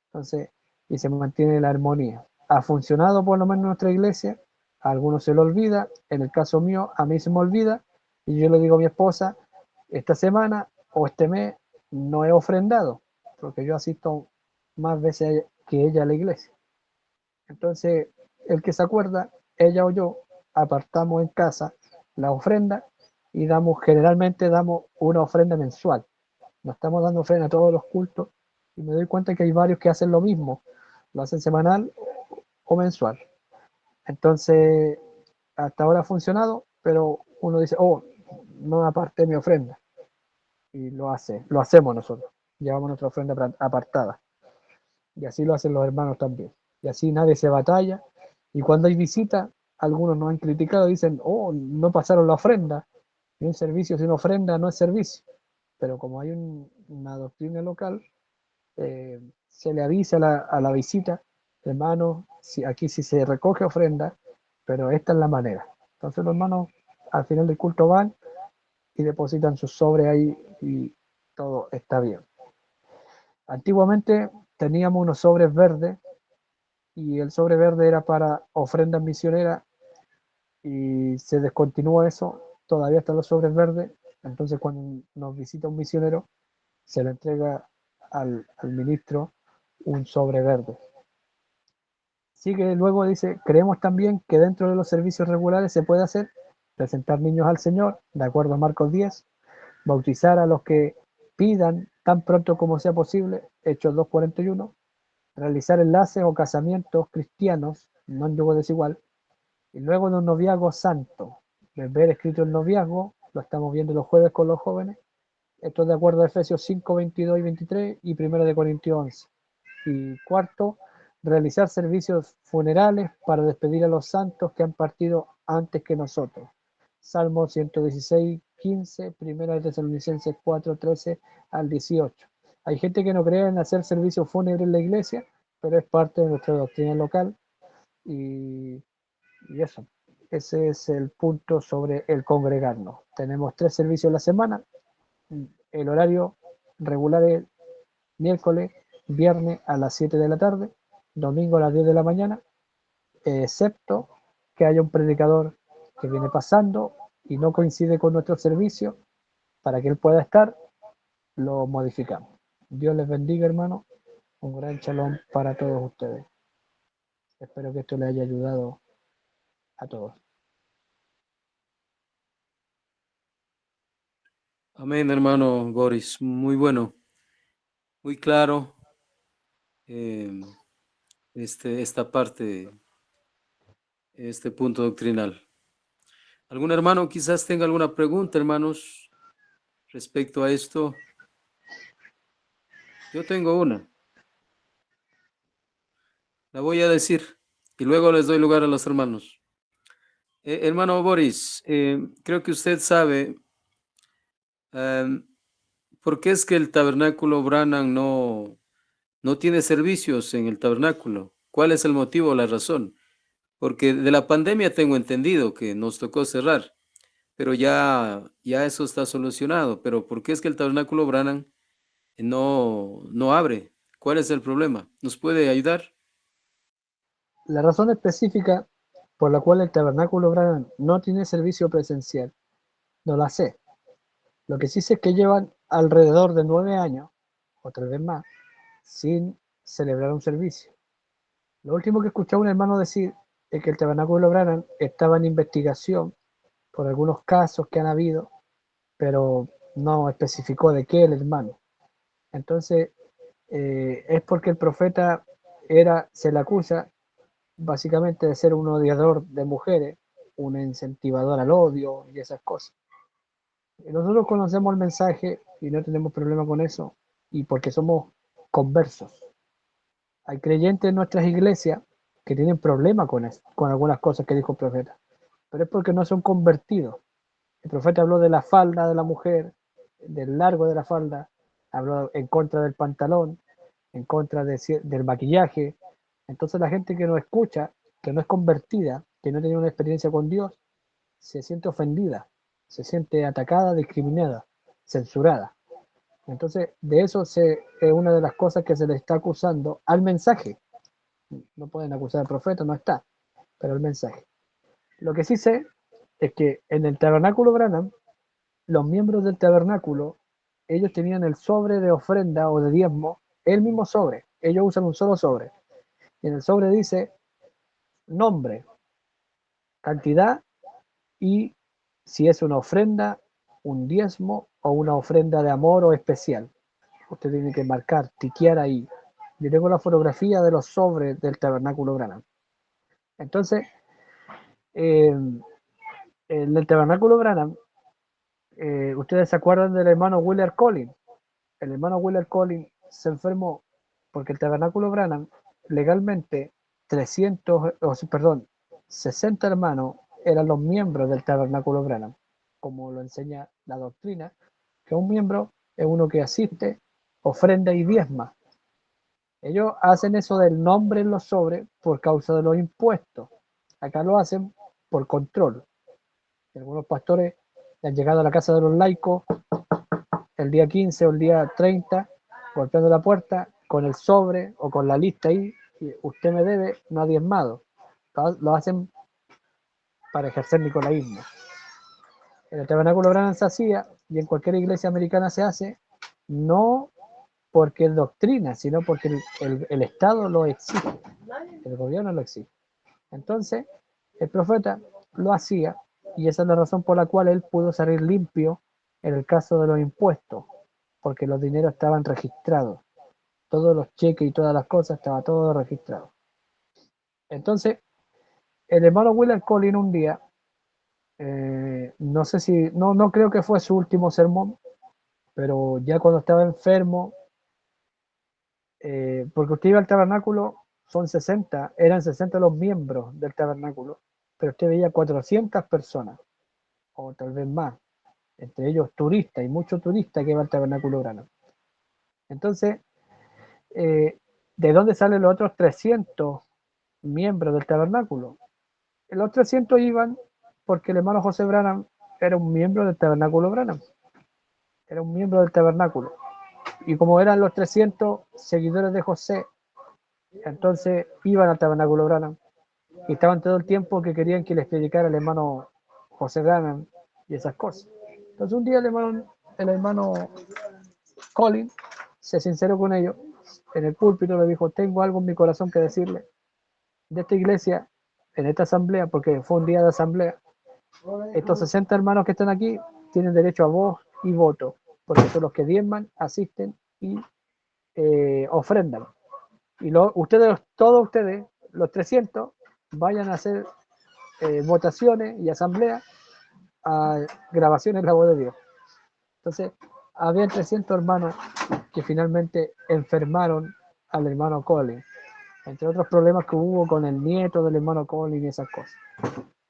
Entonces, y se mantiene la armonía. Ha funcionado por lo menos en nuestra iglesia, a algunos se lo olvida, en el caso mío, a mí se me olvida, y yo le digo a mi esposa, esta semana o este mes no he ofrendado, porque yo asisto más veces que ella a la iglesia. Entonces, el que se acuerda, ella o yo, apartamos en casa la ofrenda y generalmente damos una ofrenda mensual. No estamos dando ofrenda a todos los cultos, y me doy cuenta que hay varios que hacen lo mismo, lo hacen semanal o mensual. Entonces, hasta ahora ha funcionado, pero uno dice, oh, no aparté mi ofrenda, y lo hacemos nosotros, llevamos nuestra ofrenda apartada, y así lo hacen los hermanos también, y así nadie se batalla. Y cuando hay visita, algunos nos han criticado, dicen, oh, no pasaron la ofrenda, y un servicio sin ofrenda no es servicio. Pero como hay una doctrina local, se le avisa a la visita, hermano, si, aquí sí se recoge ofrenda, pero esta es la manera. Entonces los hermanos al final del culto van y depositan sus sobres ahí y todo está bien. Antiguamente teníamos unos sobres verdes, y el sobre verde era para ofrendas misioneras, y se descontinuó eso. Todavía están los sobres verdes. Entonces cuando nos visita un misionero, se le entrega al ministro un sobre verde. Sigue luego, dice, creemos también que dentro de los servicios regulares se puede hacer presentar niños al Señor, de acuerdo a Marcos 10, bautizar a los que pidan tan pronto como sea posible, Hechos 2:41, realizar enlaces o casamientos cristianos, no en yugo desigual, y luego de un noviazgo santo, ver escrito el noviazgo, lo estamos viendo los jueves con los jóvenes. Esto es de acuerdo a Efesios 5, 22 y 23 y 1 de Corintios 11. Y cuarto, realizar servicios funerales para despedir a los santos que han partido antes que nosotros. Salmo 116, 15, Primera de Tesalonicenses 4, 13 al 18. Hay gente que no cree en hacer servicio fúnebre en la iglesia, pero es parte de nuestra doctrina local y, y eso. Ese es el punto sobre el congregarnos. Tenemos 3 servicios a la semana. El horario regular es miércoles, viernes a las 7 de la tarde, domingo a las 10 de la mañana, excepto que haya un predicador que viene pasando y no coincide con nuestro servicio, para que él pueda estar, lo modificamos. Dios les bendiga, hermano. Un gran shalom para todos ustedes. Espero que esto les haya ayudado a todos. Amén, hermano Boris. Muy bueno, muy claro esta parte, este punto doctrinal. ¿Algún hermano quizás tenga alguna pregunta, hermanos, respecto a esto? Yo tengo una. La voy a decir y luego les doy lugar a los hermanos. Hermano Boris, creo que usted sabe em, por qué es que el tabernáculo Branham no tiene servicios en el tabernáculo. ¿Cuál es el motivo o la razón? Porque de la pandemia tengo entendido que nos tocó cerrar, pero ya eso está solucionado. Pero ¿por qué es que el tabernáculo Branham no abre? ¿Cuál es el problema? ¿Nos puede ayudar? La razón específica por la cual el Tabernáculo Branham no tiene servicio presencial, no la sé. Lo que sí sé es que llevan alrededor de 9 años, o tal vez más, sin celebrar un servicio. Lo último que escuché a un hermano decir es que el Tabernáculo Branham estaba en investigación por algunos casos que han habido, pero no especificó de qué el hermano. Entonces, es porque el profeta se le acusa básicamente de ser un odiador de mujeres, un incentivador al odio y esas cosas. Y nosotros conocemos el mensaje y no tenemos problema con eso, y porque somos conversos. Hay creyentes en nuestras iglesias que tienen problema con eso, con algunas cosas que dijo el profeta, pero es porque no son convertidos. El profeta habló de la falda de la mujer, del largo de la falda, habló en contra del pantalón, en contra del maquillaje. Entonces la gente que no escucha, que no es convertida, que no tiene una experiencia con Dios, se siente ofendida, se siente atacada, discriminada, censurada. Entonces de eso es una de las cosas que se le está acusando al mensaje. No pueden acusar al profeta, no está, pero el mensaje. Lo que sí sé es que en el tabernáculo Branham, los miembros del tabernáculo, ellos tenían el sobre de ofrenda o de diezmo, el mismo sobre. Ellos usan un solo sobre. Y en el sobre dice nombre, cantidad y si es una ofrenda, un diezmo o una ofrenda de amor o especial. Usted tiene que marcar, tiquear ahí. Yo tengo la fotografía de los sobres del tabernáculo Branham. Entonces, en el tabernáculo Branham, ustedes se acuerdan del hermano Willard Collins. El hermano Willard Collins se enfermó porque el tabernáculo Branham legalmente 60 hermanos eran los miembros del tabernáculo Branham, como lo enseña la doctrina, que un miembro es uno que asiste, ofrenda y diezma. Ellos hacen eso del nombre en los sobres por causa de los impuestos. Acá lo hacen por control. Algunos pastores han llegado a la casa de los laicos el día 15 o el día 30, golpeando la puerta con el sobre o con la lista ahí, y usted me debe, no ha diezmado. Lo hacen para ejercer nicolaísmo. En el tabernáculo Branham se hacía, y en cualquier iglesia americana se hace, no porque es doctrina, sino porque el Estado lo exige, el gobierno lo exige. Entonces, el profeta lo hacía, y esa es la razón por la cual él pudo salir limpio en el caso de los impuestos, porque los dineros estaban registrados, todos los cheques y todas las cosas, estaba todo registrado. Entonces, el hermano Willard Collins un día, no sé si, no creo que fue su último sermón, pero ya cuando estaba enfermo, porque usted iba al tabernáculo, eran 60 los miembros del tabernáculo, pero usted veía 400 personas, o tal vez más, entre ellos turistas, y muchos turistas que van al Tabernáculo Branham. Entonces, ¿de dónde salen los otros 300 miembros del tabernáculo? Los 300 iban porque el hermano José Branham era un miembro del Tabernáculo Branham, era un miembro del tabernáculo. Y como eran los 300 seguidores de José, entonces iban al Tabernáculo Branham y estaban todo el tiempo que querían que les predicara el hermano José Branham y esas cosas. Entonces un día el hermano Colin se sinceró con ellos en el púlpito, le dijo: tengo algo en mi corazón que decirle de esta iglesia, en esta asamblea, porque fue un día de asamblea. Estos 60 hermanos que están aquí tienen derecho a voz y voto, porque son los que diezman, asisten y ofrendan. Y todos ustedes, los 300, vayan a hacer votaciones y asambleas a grabaciones de la voz de Dios. Entonces, había 300 hermanos que finalmente enfermaron al hermano Colin, entre otros problemas que hubo con el nieto del hermano Colin y esas cosas.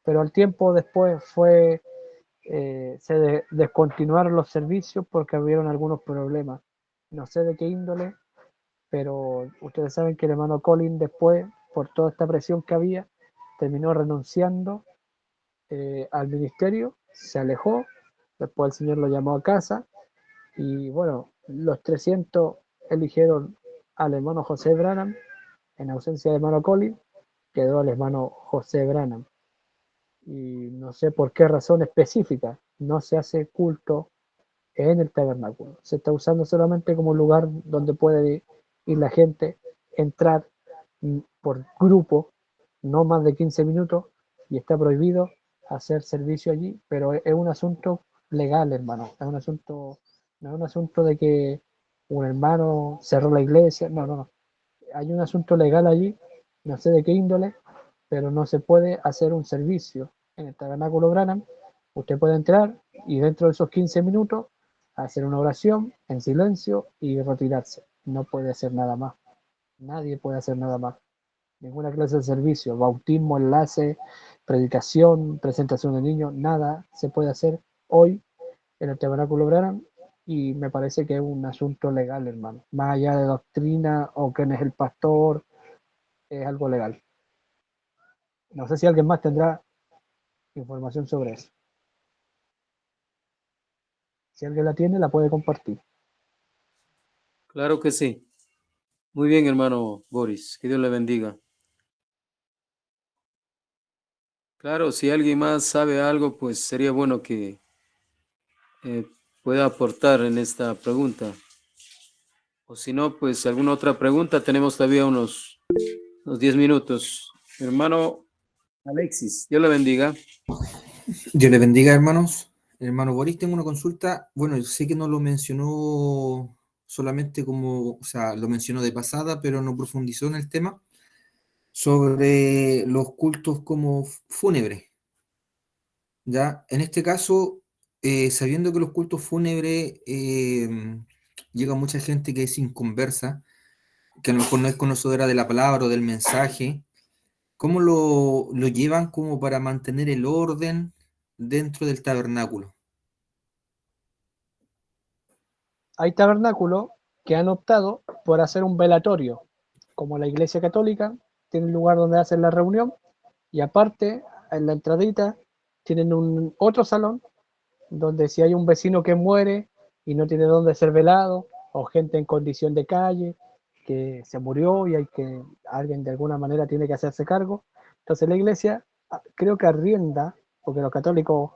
Pero al tiempo después se descontinuaron los servicios porque hubieron algunos problemas. No sé de qué índole, pero ustedes saben que el hermano Colin después, por toda esta presión que había, terminó renunciando al ministerio, se alejó, después el Señor lo llamó a casa y bueno, los 300 eligieron al hermano José Branham, en ausencia del hermano Colin, quedó el hermano José Branham. Y no sé por qué razón específica no se hace culto en el tabernáculo. Se está usando solamente como lugar donde puede ir la gente, entrar por grupo, no más de 15 minutos, y está prohibido hacer servicio allí, pero es un asunto legal, hermano. Es un asunto, no es un asunto de que un hermano cerró la iglesia, no, no, no. Hay un asunto legal allí, no sé de qué índole, pero no se puede hacer un servicio en el tabernáculo Branham. Usted puede entrar y dentro de esos 15 minutos hacer una oración en silencio y retirarse. No puede hacer nada más. Nadie puede hacer nada más. Ninguna clase de servicio, bautismo, enlace, predicación, presentación de niños, nada se puede hacer hoy en el tabernáculo Branham, y me parece que es un asunto legal, hermano. Más allá de doctrina o quién es el pastor, es algo legal. No sé si alguien más tendrá información sobre eso. Si alguien la tiene, la puede compartir. Claro que sí. Muy bien, hermano Boris. Que Dios le bendiga. Claro, si alguien más sabe algo, pues sería bueno que eh, pueda aportar en esta pregunta. O si no, pues alguna otra pregunta. Tenemos todavía unos 10 minutos. Hermano Alexis, Dios le bendiga. Dios le bendiga, hermanos. Hermano Boris, tengo una consulta. Bueno, yo sé que no lo mencionó solamente como, o sea, lo mencionó de pasada, pero no profundizó en el tema sobre los cultos como fúnebres. Ya, en este caso, sabiendo que los cultos fúnebres llega mucha gente que es inconversa, que a lo mejor no es conocedora de la palabra o del mensaje, ¿cómo lo llevan como para mantener el orden dentro del tabernáculo? Hay tabernáculos que han optado por hacer un velatorio, como la Iglesia Católica tiene un lugar donde hacen la reunión, y aparte, en la entradita, tienen un otro salón donde si hay un vecino que muere y no tiene dónde ser velado, o gente en condición de calle que se murió y alguien de alguna manera tiene que hacerse cargo. Entonces la iglesia creo que arrienda, porque los católicos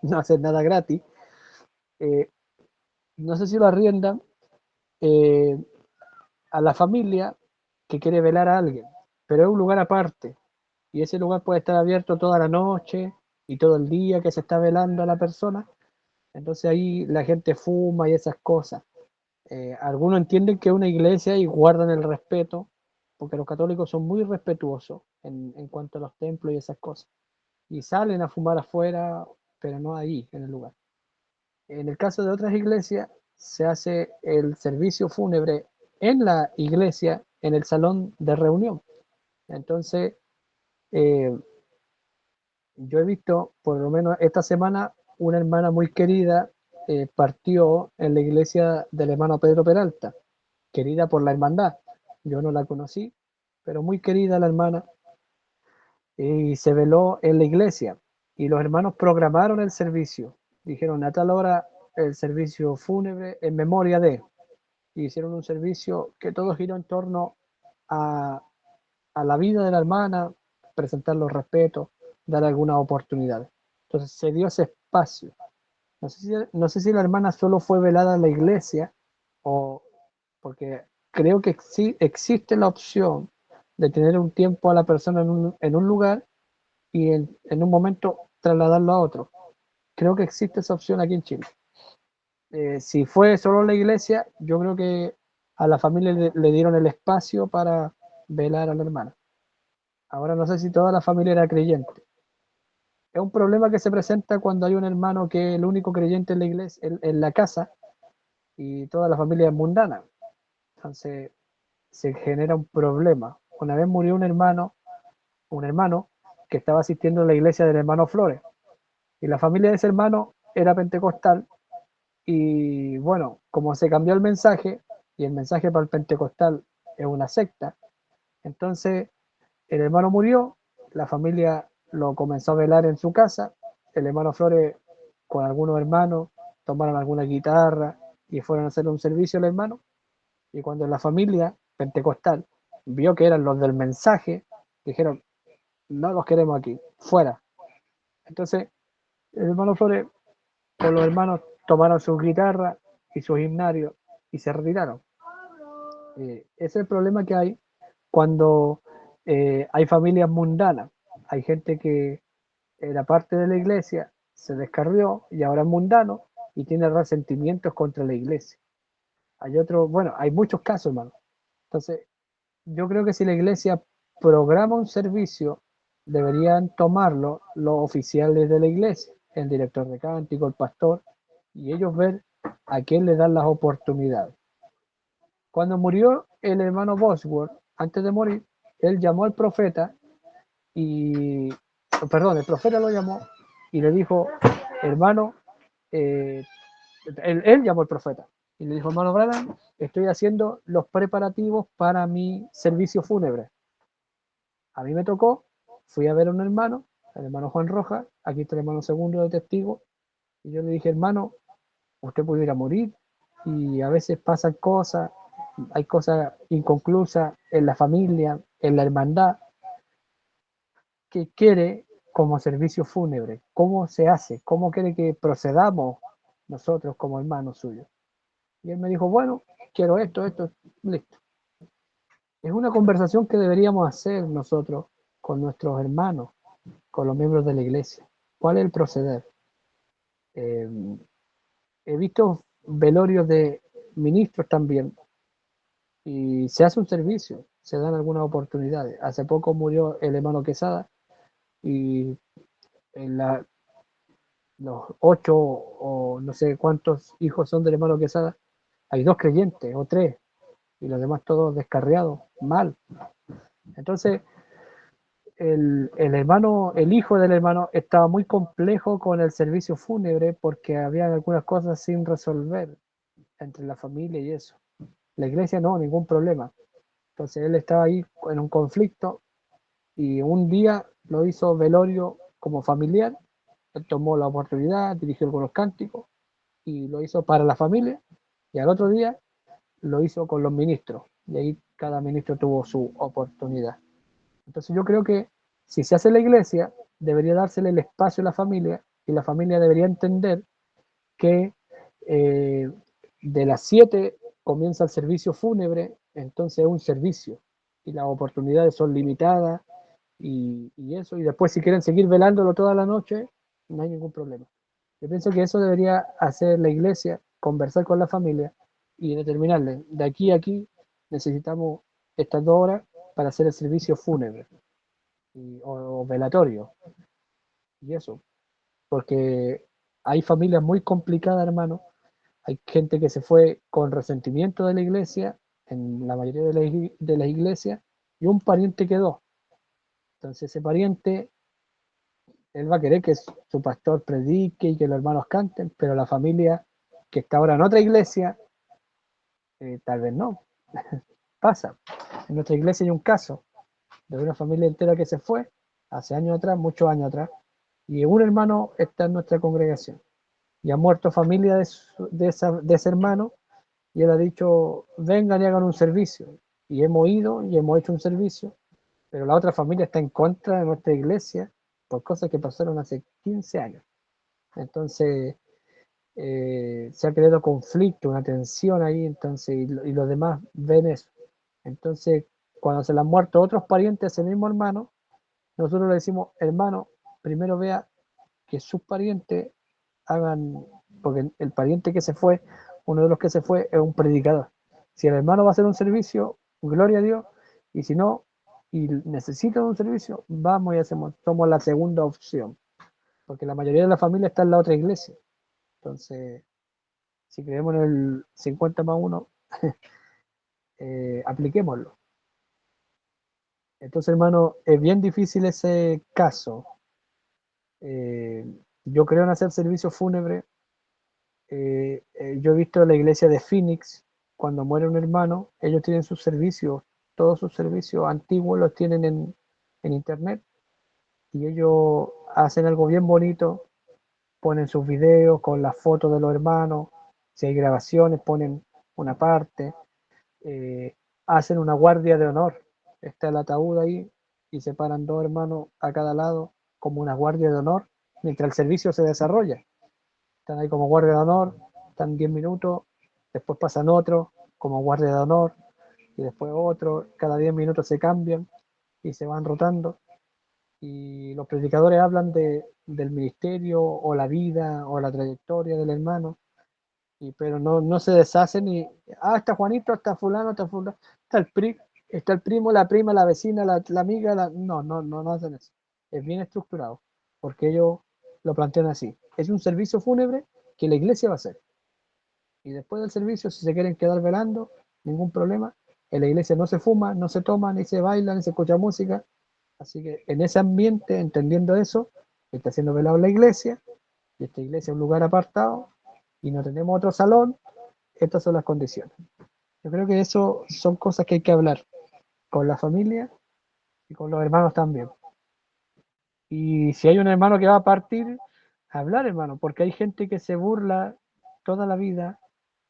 no hacen nada gratis, eh, no sé si lo arriendan eh, a la familia que quiere velar a alguien, pero es un lugar aparte, y ese lugar puede estar abierto toda la noche y todo el día que se está velando a la persona. Entonces ahí la gente fuma y esas cosas. Algunos entienden que es una iglesia y guardan el respeto, porque los católicos son muy respetuosos en cuanto a los templos y esas cosas. Y salen a fumar afuera, pero no ahí, en el lugar. En el caso de otras iglesias, se hace el servicio fúnebre en la iglesia, en el salón de reunión. Entonces, yo he visto, por lo menos esta semana, una hermana muy querida partió en la iglesia del hermano Pedro Peralta, querida por la hermandad. Yo no la conocí, pero muy querida la hermana, y se veló en la iglesia. Y los hermanos programaron el servicio. Dijeron a tal hora el servicio fúnebre en memoria de. Y hicieron un servicio que todo giró en torno a, a la vida de la hermana, presentar los respetos, dar alguna oportunidad. Entonces se dio ese espacio. No sé si la hermana solo fue velada en la iglesia o porque creo que sí existe la opción de tener un tiempo a la persona en un lugar y en un momento trasladarlo a otro. Creo que existe esa opción aquí en Chile. Si fue solo la iglesia, yo creo que a la familia le dieron el espacio para velar a la hermana. Ahora no sé si toda la familia era creyente. Es un problema que se presenta cuando hay un hermano que es el único creyente en la iglesia, en la casa, y toda la familia es mundana. Entonces se genera un problema. Una vez murió un hermano que estaba asistiendo a la iglesia del hermano Flores, y la familia de ese hermano era pentecostal, y bueno, como se cambió el mensaje, y el mensaje para el pentecostal es una secta, entonces el hermano murió, la familia lo comenzó a velar en su casa, el hermano Flores con algunos hermanos tomaron alguna guitarra y fueron a hacer un servicio al hermano, y cuando la familia pentecostal vio que eran los del mensaje, dijeron, no los queremos aquí, fuera. Entonces el hermano Flores con los hermanos tomaron sus guitarras y sus himnarios y se retiraron. Ese es el problema que hay cuando hay familias mundanas. Hay gente que era parte de la iglesia, se descarrió y ahora es mundano y tiene resentimientos contra la iglesia. Hay otro, bueno, hay muchos casos, hermano. Entonces, yo creo que si la iglesia programa un servicio, deberían tomarlo los oficiales de la iglesia, el director de cántico, el pastor, y ellos ver a quién le dan las oportunidades. Cuando murió el hermano Bosworth, antes de morir, él llamó al profeta y, perdón, el profeta lo llamó y le dijo, hermano, él llamó al profeta y le dijo, hermano Branham, estoy haciendo los preparativos para mi servicio fúnebre. A mí me tocó, fui a ver a un hermano, el hermano Juan Rojas, aquí está el hermano segundo de testigo, y yo le dije, hermano, usted pudiera morir y a veces pasan cosas, hay cosas inconclusas en la familia, en la hermandad, que quiere como servicio fúnebre, cómo se hace, cómo quiere que procedamos nosotros como hermanos suyos. Y él me dijo, bueno, quiero esto, listo. Es una conversación que deberíamos hacer nosotros con nuestros hermanos, con los miembros de la iglesia. ¿Cuál es el proceder? Eh, He visto velorios de ministros también y se hace un servicio, se dan algunas oportunidades. Hace poco murió el hermano Quesada y en los 8 o no sé cuántos hijos son del hermano Quesada, hay 2 creyentes o 3 y los demás todos descarriados, mal. Entonces, el hermano, el hijo del hermano estaba muy complejo con el servicio fúnebre porque había algunas cosas sin resolver entre la familia y eso. La iglesia no, ningún problema. Entonces él estaba ahí en un conflicto y un día lo hizo velorio como familiar, él tomó la oportunidad, dirigió algunos cánticos y lo hizo para la familia, y al otro día lo hizo con los ministros, y ahí cada ministro tuvo su oportunidad. Entonces yo creo que si se hace la iglesia, debería dársele el espacio a la familia, y la familia debería entender que de las 7 comienza el servicio fúnebre, entonces es un servicio, y las oportunidades son limitadas, y eso, y después si quieren seguir velándolo toda la noche, no hay ningún problema. Yo pienso que eso debería hacer la iglesia, conversar con la familia y determinarle, de aquí a aquí necesitamos estas 2 horas para hacer el servicio fúnebre o velatorio, y eso, porque hay familias muy complicadas, hermano. Hay gente que se fue con resentimiento de la iglesia, en la mayoría de las iglesias, y un pariente quedó. Entonces ese pariente él va a querer que su pastor predique y que los hermanos canten, pero la familia que está ahora en otra iglesia, tal vez no. Pasa. En nuestra iglesia hay un caso de una familia entera que se fue hace años atrás, muchos años atrás, y un hermano está en nuestra congregación. Y ha muerto familia de ese hermano, y él ha dicho, vengan y hagan un servicio. Y hemos ido y hemos hecho un servicio, pero la otra familia está en contra de nuestra iglesia por cosas que pasaron hace 15 años. Entonces, se ha creado conflicto, una tensión ahí, entonces, y los demás ven eso. Entonces, cuando se le han muerto otros parientes a ese mismo hermano, nosotros le decimos, hermano, primero vea que sus parientes hagan, porque el pariente que se fue, uno de los que se fue es un predicador. Si el hermano va a hacer un servicio, gloria a Dios, y si no, y necesita un servicio, vamos y hacemos, somos la segunda opción, porque la mayoría de la familia está en la otra iglesia. Entonces, si creemos en el 50+1, apliquémoslo. Entonces, hermano, es bien difícil ese caso. Yo creo en hacer servicio fúnebre. Yo he visto la iglesia de Phoenix, cuando muere un hermano, ellos tienen sus servicios, todos sus servicios antiguos los tienen en internet, y ellos hacen algo bien bonito, ponen sus videos con las fotos de los hermanos, si hay grabaciones ponen una parte, eh, hacen una guardia de honor, está el ataúd ahí y se paran dos hermanos a cada lado como una guardia de honor mientras el servicio se desarrolla. Están ahí como guardia de honor, están 10 minutos, después pasan otro como guardia de honor y después otro, cada 10 minutos se cambian y se van rotando, y los predicadores hablan del ministerio o la vida o la trayectoria del hermano, pero no se deshacen y, está Juanito, está fulano, está está el primo, la prima, la vecina, la amiga, no hacen eso. Es bien estructurado, porque ellos lo plantean así. Es un servicio fúnebre que la iglesia va a hacer. Y después del servicio, si se quieren quedar velando, ningún problema. En la iglesia no se fuma, no se toma, ni se baila, ni se escucha música. Así que en ese ambiente, entendiendo eso, está siendo velado en la iglesia, y esta iglesia es un lugar apartado, y no tenemos otro salón. Estas son las condiciones. Yo creo que eso son cosas que hay que hablar con la familia y con los hermanos también. Y si hay un hermano que va a partir, hablar, hermano, porque hay gente que se burla toda la vida,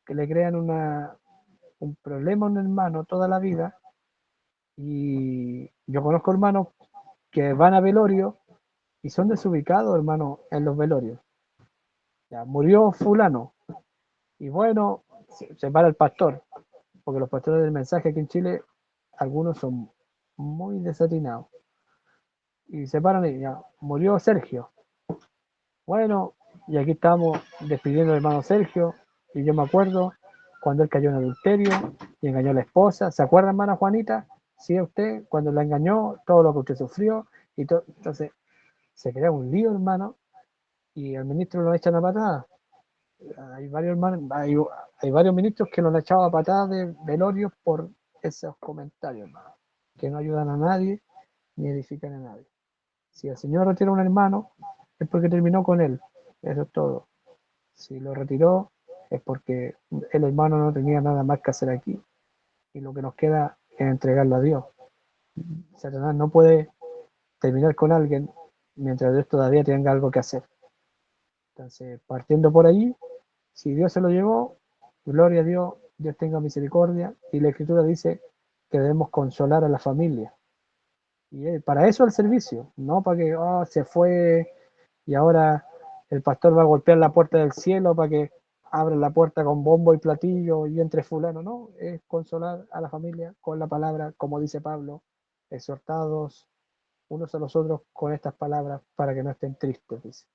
que le crean un problema a un hermano toda la vida. Y yo conozco hermanos que van a velorio y son desubicados, hermano, en los velorios. Ya, murió fulano. Y bueno, se para el pastor, porque los pastores del mensaje aquí en Chile, algunos son muy desatinados. Y se paran y ya, murió Sergio. Bueno, y aquí estamos despidiendo al hermano Sergio, y yo me acuerdo cuando él cayó en adulterio y engañó a la esposa. ¿Se acuerda, hermana Juanita? Sí, usted, cuando la engañó, todo lo que usted sufrió, y todo. Entonces, se crea un lío, hermano, y al ministro lo echan a patadas. Hay varios, hay varios ministros que lo han echado a patadas de velorios por esos comentarios, hermano, que no ayudan a nadie ni edifican a nadie. Si el Señor retira a un hermano, es porque terminó con él. Eso es todo. Si lo retiró, es porque el hermano no tenía nada más que hacer aquí. Y lo que nos queda es entregarlo a Dios. Satanás no puede terminar con alguien mientras Dios todavía tenga algo que hacer. Entonces, partiendo por allí, si Dios se lo llevó, gloria a Dios, Dios tenga misericordia. Y la Escritura dice que debemos consolar a la familia. Y para eso el servicio, no para que se fue y ahora el pastor va a golpear la puerta del cielo para que abra la puerta con bombo y platillo y entre fulano. No, es consolar a la familia con la palabra, como dice Pablo, exhortados unos a los otros con estas palabras para que no estén tristes, dice.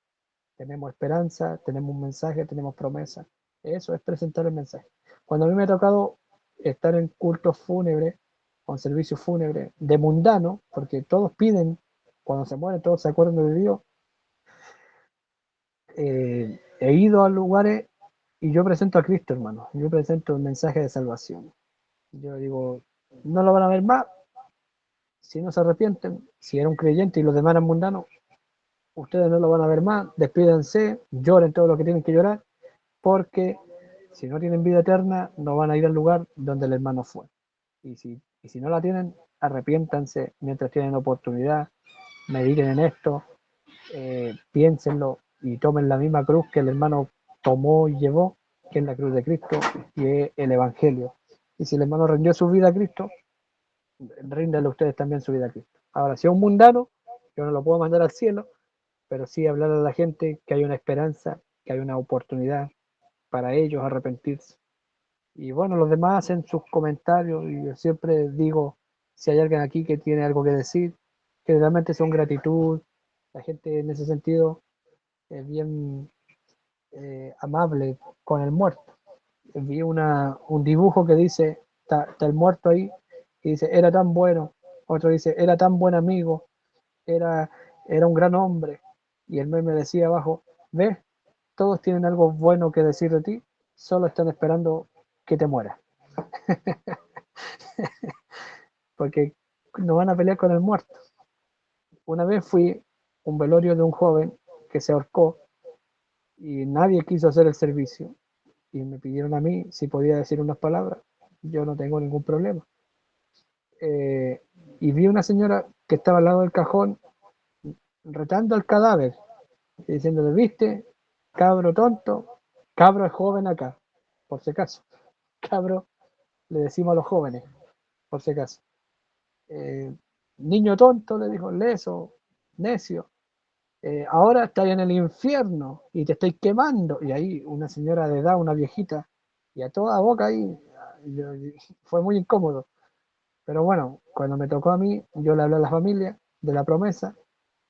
Tenemos esperanza, tenemos un mensaje, tenemos promesa. Eso es presentar el mensaje. Cuando a mí me ha tocado estar en cultos fúnebres, con servicios fúnebres, de mundano, porque todos piden, cuando se mueren, todos se acuerdan de Dios, he ido a lugares y yo presento a Cristo, hermano. Yo presento el mensaje de salvación. Yo digo, no lo van a ver más si no se arrepienten. Si era un creyente y los demás eran mundanos, ustedes no lo van a ver más, despídense, lloren todo lo que tienen que llorar, porque si no tienen vida eterna, no van a ir al lugar donde el hermano fue. Y si no la tienen, arrepiéntanse mientras tienen oportunidad, mediten en esto, piénsenlo y tomen la misma cruz que el hermano tomó y llevó, que es la cruz de Cristo y es el Evangelio. Y si el hermano rindió su vida a Cristo, ríndanle ustedes también su vida a Cristo. Ahora, si es un mundano, yo no lo puedo mandar al cielo, pero sí hablar a la gente que hay una esperanza, que hay una oportunidad para ellos arrepentirse. Y bueno, los demás hacen sus comentarios y yo siempre digo, si hay alguien aquí que tiene algo que decir, que realmente son gratitud, la gente en ese sentido es bien amable con el muerto. Vi un dibujo que dice, está el muerto ahí, y dice, era tan bueno, otro dice, era tan buen amigo, era, era un gran hombre, y el meme decía abajo, ves, todos tienen algo bueno que decir de ti, solo están esperando que te mueras. Porque no van a pelear con el muerto. Una vez fui a un velorio de un joven que se ahorcó y nadie quiso hacer el servicio. Y me pidieron a mí si podía decir unas palabras. Yo no tengo ningún problema. Eh, y vi una señora que estaba al lado del cajón retando al cadáver y diciéndole, viste, cabro tonto, cabro es joven acá, por si acaso. Cabro le decimos a los jóvenes, por si acaso. Eh, Niño tonto, le dijo, leso, necio, ahora estás en el infierno y te estoy quemando. Y ahí una señora de edad, una viejita, y a toda boca ahí, fue muy incómodo. Pero bueno, cuando me tocó a mí, yo le hablé a la familia de la promesa,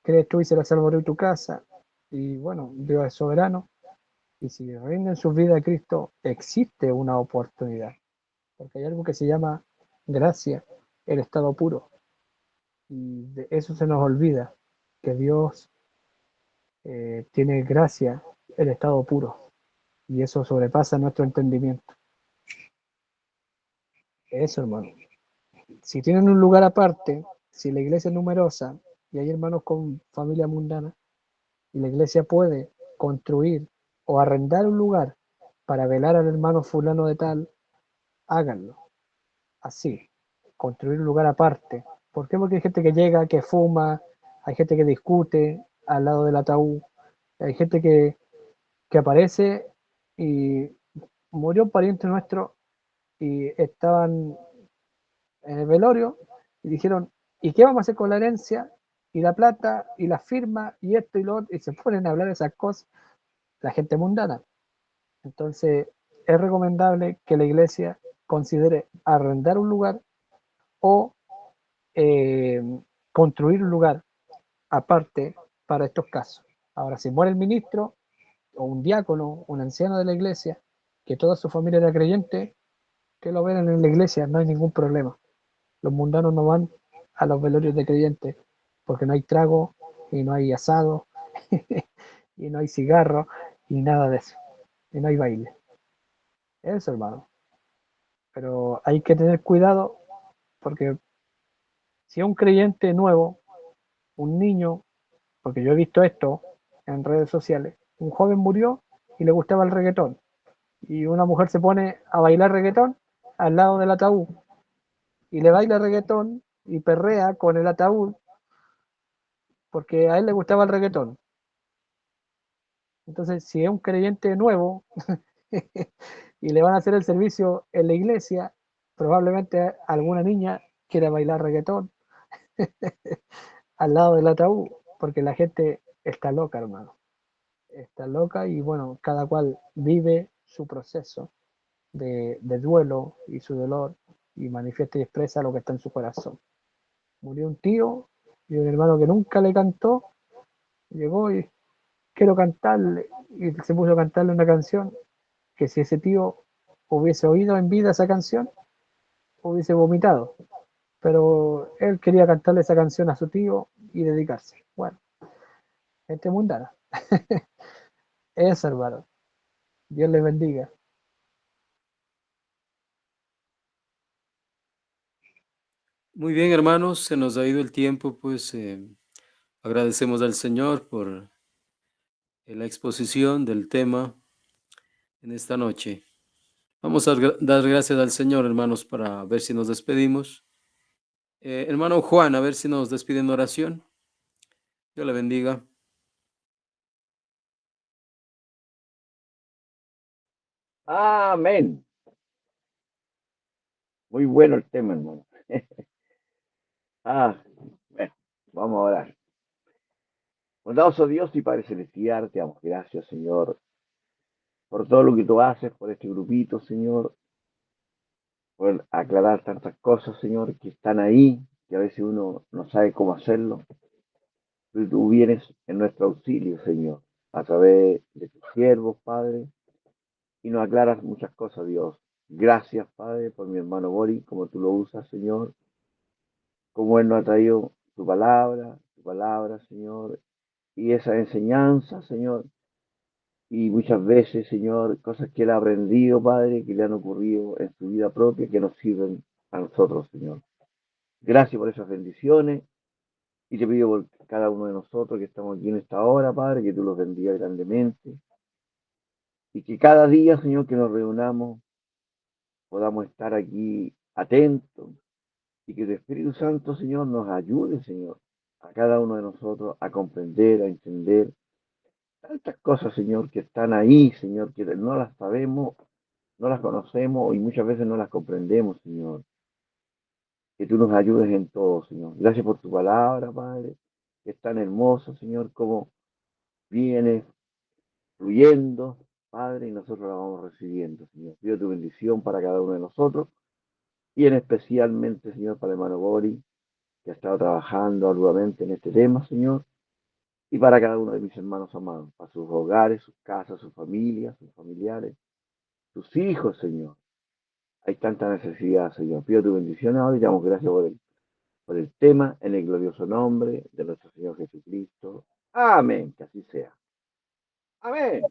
crees tú y será salvo de tu casa. Y bueno, Dios es soberano. Y si rinden sus vidas a Cristo, existe una oportunidad. Porque hay algo que se llama gracia, el estado puro. Y de eso se nos olvida, que Dios tiene gracia, el estado puro. Y eso sobrepasa nuestro entendimiento. Eso, hermano. Si tienen un lugar aparte, si la iglesia es numerosa y hay hermanos con familia mundana, y la iglesia puede construir o arrendar un lugar para velar al hermano fulano de tal, háganlo. Así, construir un lugar aparte. ¿Por qué? Porque hay gente que llega, que fuma, hay gente que discute al lado del ataúd, hay gente que aparece y murió un pariente nuestro y estaban en el velorio y dijeron, ¿y qué vamos a hacer con la herencia? Y la plata, y la firma, y esto y lo otro, y se ponen a hablar esas cosas, la gente mundana. Entonces, es recomendable que la iglesia considere arrendar un lugar o eh, construir un lugar aparte para estos casos. Ahora, si muere el ministro o un diácono, un anciano de la iglesia, que toda su familia era creyente, que lo vean en la iglesia, no hay ningún problema. Los mundanos no van a los velorios de creyentes porque no hay trago y no hay asado y no hay cigarro y nada de eso. Y no hay baile. Eso, hermano. Pero hay que tener cuidado porque si es un creyente nuevo, un niño, porque yo he visto esto en redes sociales, un joven murió y le gustaba el reggaetón. Y una mujer se pone a bailar reggaetón al lado del ataúd y le baila reggaetón y perrea con el ataúd porque a él le gustaba el reggaetón. Entonces, si es un creyente nuevo y le van a hacer el servicio en la iglesia, probablemente alguna niña quiera bailar reggaetón al lado del ataúd, porque la gente está loca, hermano. Está loca y bueno, cada cual vive su proceso de duelo y su dolor y manifiesta y expresa lo que está en su corazón. Murió un tío y un hermano que nunca le cantó, llegó y quiero cantarle, y se puso a cantarle una canción que si ese tío hubiese oído en vida esa canción, hubiese vomitado. Pero él quería cantarle esa canción a su tío y dedicarse. Bueno, gente mundana. Eso, hermano. Dios les bendiga. Muy bien, hermanos, se nos ha ido el tiempo, pues Agradecemos al Señor por la exposición del tema en esta noche. Vamos a dar gracias al Señor, hermanos, para ver si nos despedimos. Hermano Juan, a ver si nos despide en oración. Dios le bendiga. Amén. Muy bueno el tema, hermano. Bueno, vamos a orar. Bondadoso Dios y Padre Celestial, te damos gracias, Señor, por todo lo que tú haces, por este grupito, Señor, por aclarar tantas cosas, Señor, que están ahí, que a veces uno no sabe cómo hacerlo. Pero tú vienes en nuestro auxilio, Señor, a través de tus siervos, Padre, y nos aclaras muchas cosas, Dios. Gracias, Padre, por mi hermano Boris, como tú lo usas, Señor, como Él nos ha traído tu palabra, Señor, y esa enseñanza, Señor, y muchas veces, Señor, cosas que Él ha aprendido, Padre, que le han ocurrido en su vida propia, que nos sirven a nosotros, Señor. Gracias por esas bendiciones, y te pido por cada uno de nosotros que estamos aquí en esta hora, Padre, que tú los bendigas grandemente, y que cada día, Señor, que nos reunamos, podamos estar aquí atentos, y que tu Espíritu Santo, Señor, nos ayude, Señor, a cada uno de nosotros a comprender, a entender tantas cosas, Señor, que están ahí, Señor, que no las sabemos, no las conocemos y muchas veces no las comprendemos, Señor. Que tú nos ayudes en todo, Señor. Gracias por tu palabra, Padre, que es tan hermoso, Señor, como viene fluyendo, Padre, y nosotros la vamos recibiendo, Señor. Pido tu bendición para cada uno de nosotros y en especialmente, Señor, para el hermano Bori, que ha estado trabajando arduamente en este tema, Señor, y para cada uno de mis hermanos amados, para sus hogares, sus casas, sus familias, sus familiares, sus hijos, Señor. Hay tanta necesidad, Señor. Pido tu bendición ahora y damos gracias por el tema en el glorioso nombre de nuestro Señor Jesucristo. Amén. Que así sea. Amén.